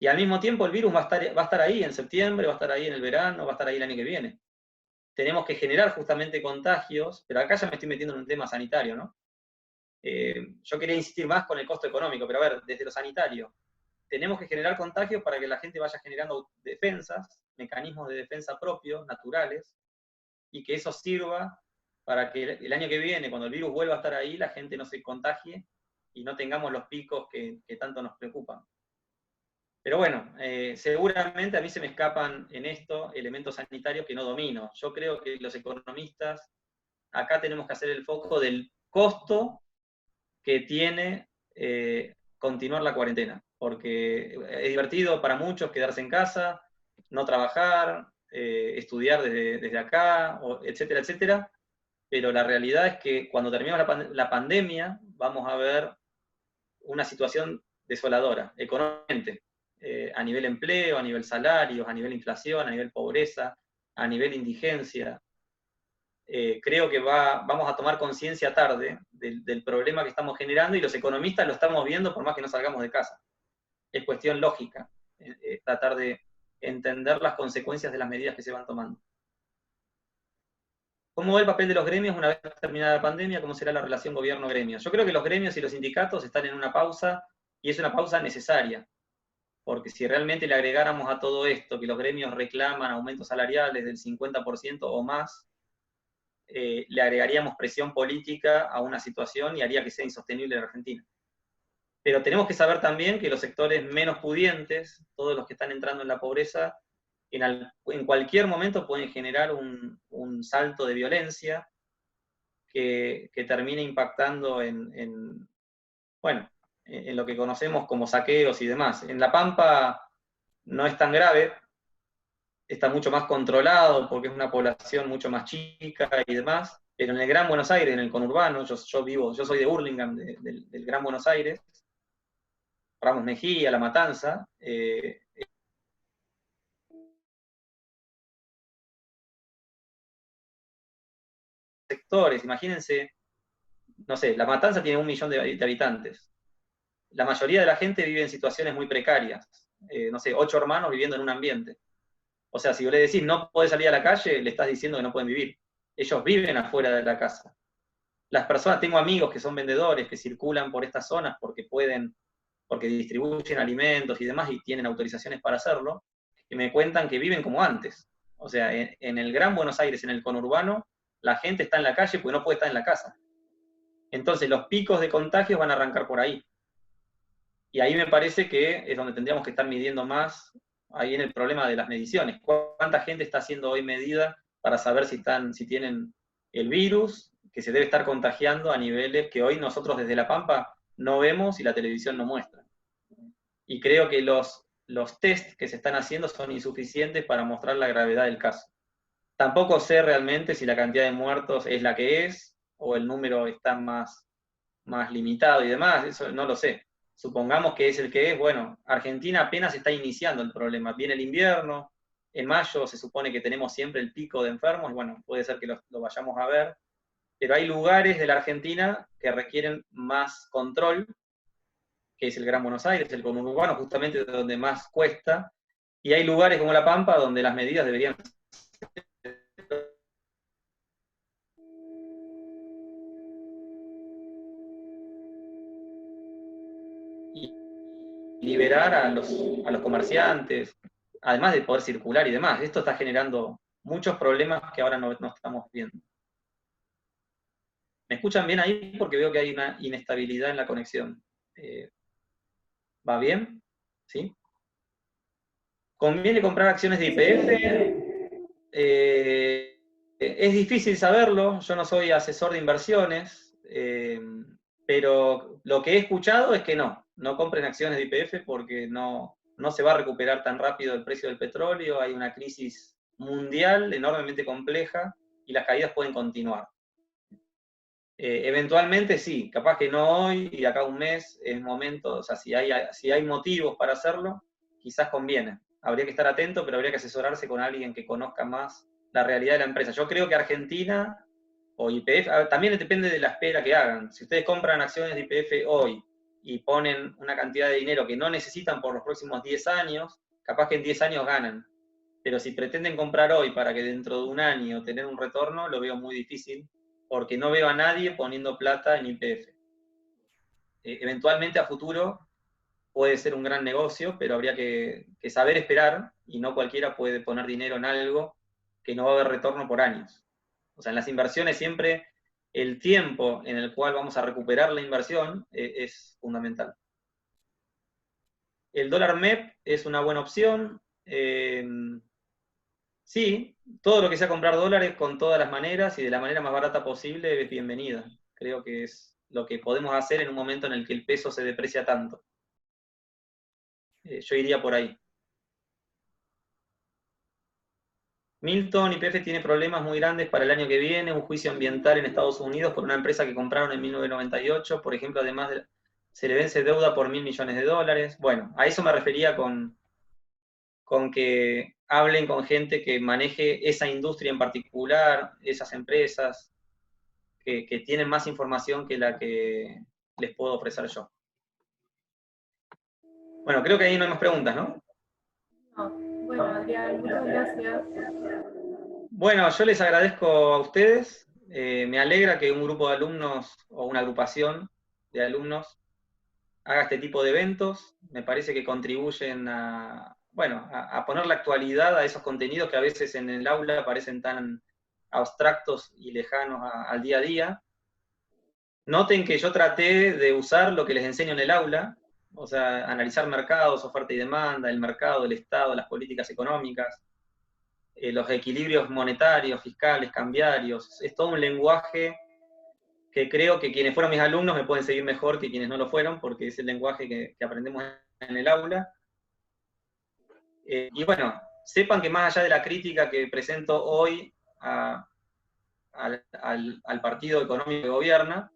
Y al mismo tiempo el virus va a estar ahí en septiembre, va a estar ahí en el verano, va a estar ahí el año que viene. Tenemos que generar justamente contagios, pero acá ya me estoy metiendo en un tema sanitario, ¿no? Yo quería insistir más con el costo económico, pero a ver, desde lo sanitario, tenemos que generar contagios para que la gente vaya generando defensas, mecanismos de defensa propios, naturales, y que eso sirva para que el año que viene, cuando el virus vuelva a estar ahí, la gente no se contagie y no tengamos los picos que tanto nos preocupan. Pero bueno, seguramente a mí se me escapan en esto elementos sanitarios que no domino. Yo creo que los economistas acá tenemos que hacer el foco del costo que tiene continuar la cuarentena, porque es divertido para muchos quedarse en casa, no trabajar, estudiar desde acá, etcétera, etcétera, pero la realidad es que cuando termine la pandemia vamos a ver una situación desoladora, económicamente, a nivel empleo, a nivel salarios, a nivel inflación, a nivel pobreza, a nivel indigencia. Creo que vamos a tomar conciencia tarde del problema que estamos generando y los economistas lo estamos viendo por más que no salgamos de casa. Es cuestión lógica, tratar de entender las consecuencias de las medidas que se van tomando. ¿Cómo va el papel de los gremios una vez terminada la pandemia? ¿Cómo será la relación gobierno-gremios? Yo creo que los gremios y los sindicatos están en una pausa, y es una pausa necesaria, porque si realmente le agregáramos a todo esto que los gremios reclaman aumentos salariales del 50% o más, le agregaríamos presión política a una situación y haría que sea insostenible en Argentina. Pero tenemos que saber también que los sectores menos pudientes, todos los que están entrando en la pobreza, en cualquier momento pueden generar un salto de violencia que termine impactando en lo que conocemos como saqueos y demás. En La Pampa no es tan grave, está mucho más controlado porque es una población mucho más chica y demás, pero en el Gran Buenos Aires, en el conurbano, yo soy de Hurlingham, del Gran Buenos Aires, Ramos Mejía, La Matanza, sectores, imagínense, no sé, La Matanza tiene 1 millón de habitantes. La mayoría de la gente vive en situaciones muy precarias. No sé, 8 hermanos viviendo en un ambiente. O sea, si vos le decís no podés salir a la calle, le estás diciendo que no pueden vivir. Ellos viven afuera de la casa. Las personas, tengo amigos que son vendedores, que circulan por estas zonas porque distribuyen alimentos y demás y tienen autorizaciones para hacerlo, y me cuentan que viven como antes. O sea, en el Gran Buenos Aires, en el conurbano, la gente está en la calle porque no puede estar en la casa. Entonces los picos de contagios van a arrancar por ahí. Y ahí me parece que es donde tendríamos que estar midiendo más, ahí en el problema de las mediciones. ¿Cuánta gente está haciendo hoy medida para saber si tienen el virus, que se debe estar contagiando a niveles que hoy nosotros desde La Pampa no vemos y la televisión no muestra? Y creo que los test que se están haciendo son insuficientes para mostrar la gravedad del caso. Tampoco sé realmente si la cantidad de muertos es la que es, o el número está más limitado y demás, eso no lo sé. Supongamos que es el que es, bueno, Argentina apenas está iniciando el problema. Viene el invierno, en mayo se supone que tenemos siempre el pico de enfermos, y bueno, puede ser que lo vayamos a ver, pero hay lugares de la Argentina que requieren más control, que es el Gran Buenos Aires, el conurbano, justamente donde más cuesta, y hay lugares como La Pampa donde las medidas deberían liberar a los comerciantes, además de poder circular y demás. Esto está generando muchos problemas que ahora no estamos viendo. ¿Me escuchan bien ahí? Porque veo que hay una inestabilidad en la conexión. ¿Va bien? ¿Sí? ¿Conviene comprar acciones de YPF? Es difícil saberlo, yo no soy asesor de inversiones, pero lo que he escuchado es que no compren acciones de YPF porque no se va a recuperar tan rápido el precio del petróleo, hay una crisis mundial enormemente compleja y las caídas pueden continuar. Eventualmente sí, capaz que no hoy y de acá a un mes es momento, o sea, si hay motivos para hacerlo, quizás conviene. Habría que estar atento, pero habría que asesorarse con alguien que conozca más la realidad de la empresa. Yo creo que Argentina o YPF, también depende de la espera que hagan. Si ustedes compran acciones de YPF hoy y ponen una cantidad de dinero que no necesitan por los próximos 10 años, capaz que en 10 años ganan. Pero si pretenden comprar hoy para que dentro de un año tener un retorno, lo veo muy difícil, porque no veo a nadie poniendo plata en YPF. Eventualmente a futuro puede ser un gran negocio, pero habría que saber esperar, y no cualquiera puede poner dinero en algo que no va a haber retorno por años. O sea, en las inversiones siempre el tiempo en el cual vamos a recuperar la inversión es fundamental. El dólar MEP es una buena opción. Sí, todo lo que sea comprar dólares con todas las maneras y de la manera más barata posible es bienvenida. Creo que es lo que podemos hacer en un momento en el que el peso se deprecia tanto. Yo iría por ahí. Milton, YPF tiene problemas muy grandes para el año que viene, un juicio ambiental en Estados Unidos por una empresa que compraron en 1998, por ejemplo, además se le vence deuda por $1.000 millones. Bueno, a eso me refería con que hablen con gente que maneje esa industria en particular, esas empresas, que tienen más información que la que les puedo ofrecer yo. Bueno, creo que ahí no hay más preguntas, ¿no? No. Bueno, Adrián, muchas gracias. Bueno, yo les agradezco a ustedes. Me alegra que un grupo de alumnos o una agrupación de alumnos haga este tipo de eventos. Me parece que contribuyen a poner la actualidad a esos contenidos que a veces en el aula parecen tan abstractos y lejanos al día a día. Noten que yo traté de usar lo que les enseño en el aula, o sea, analizar mercados, oferta y demanda, el mercado, el Estado, las políticas económicas, los equilibrios monetarios, fiscales, cambiarios. Es todo un lenguaje que creo que quienes fueron mis alumnos me pueden seguir mejor que quienes no lo fueron, porque es el lenguaje que aprendemos en el aula. Y bueno, sepan que más allá de la crítica que presento hoy al partido económico que gobierna,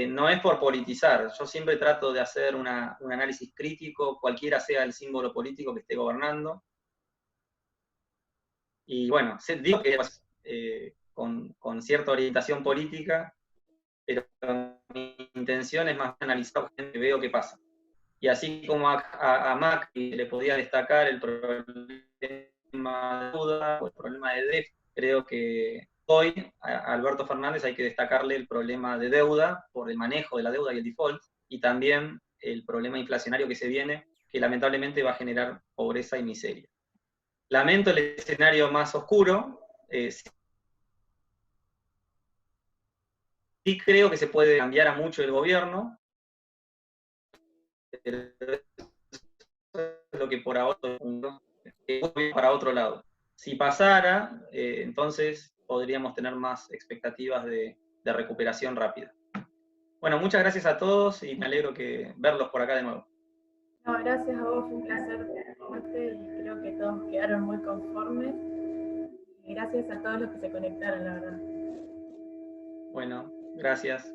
no es por politizar. Yo siempre trato de hacer un análisis crítico, cualquiera sea el símbolo político que esté gobernando. Y bueno, digo que con cierta orientación política, pero mi intención es más analizar que veo qué pasa. Y así como a Macri le podía destacar el problema de deuda o el problema de déficit, creo que hoy a Alberto Fernández hay que destacarle el problema de deuda por el manejo de la deuda y el default, y también el problema inflacionario que se viene, que lamentablemente va a generar pobreza y miseria. Lamento el escenario más oscuro. Sí creo que se puede cambiar a mucho el gobierno, pero es lo que por ahora para otro lado. Si pasara, entonces podríamos tener más expectativas de recuperación rápida. Bueno, muchas gracias a todos y me alegro verlos por acá de nuevo. No, gracias a vos, fue un placer verte y creo que todos quedaron muy conformes. Y gracias a todos los que se conectaron, la verdad. Bueno, gracias.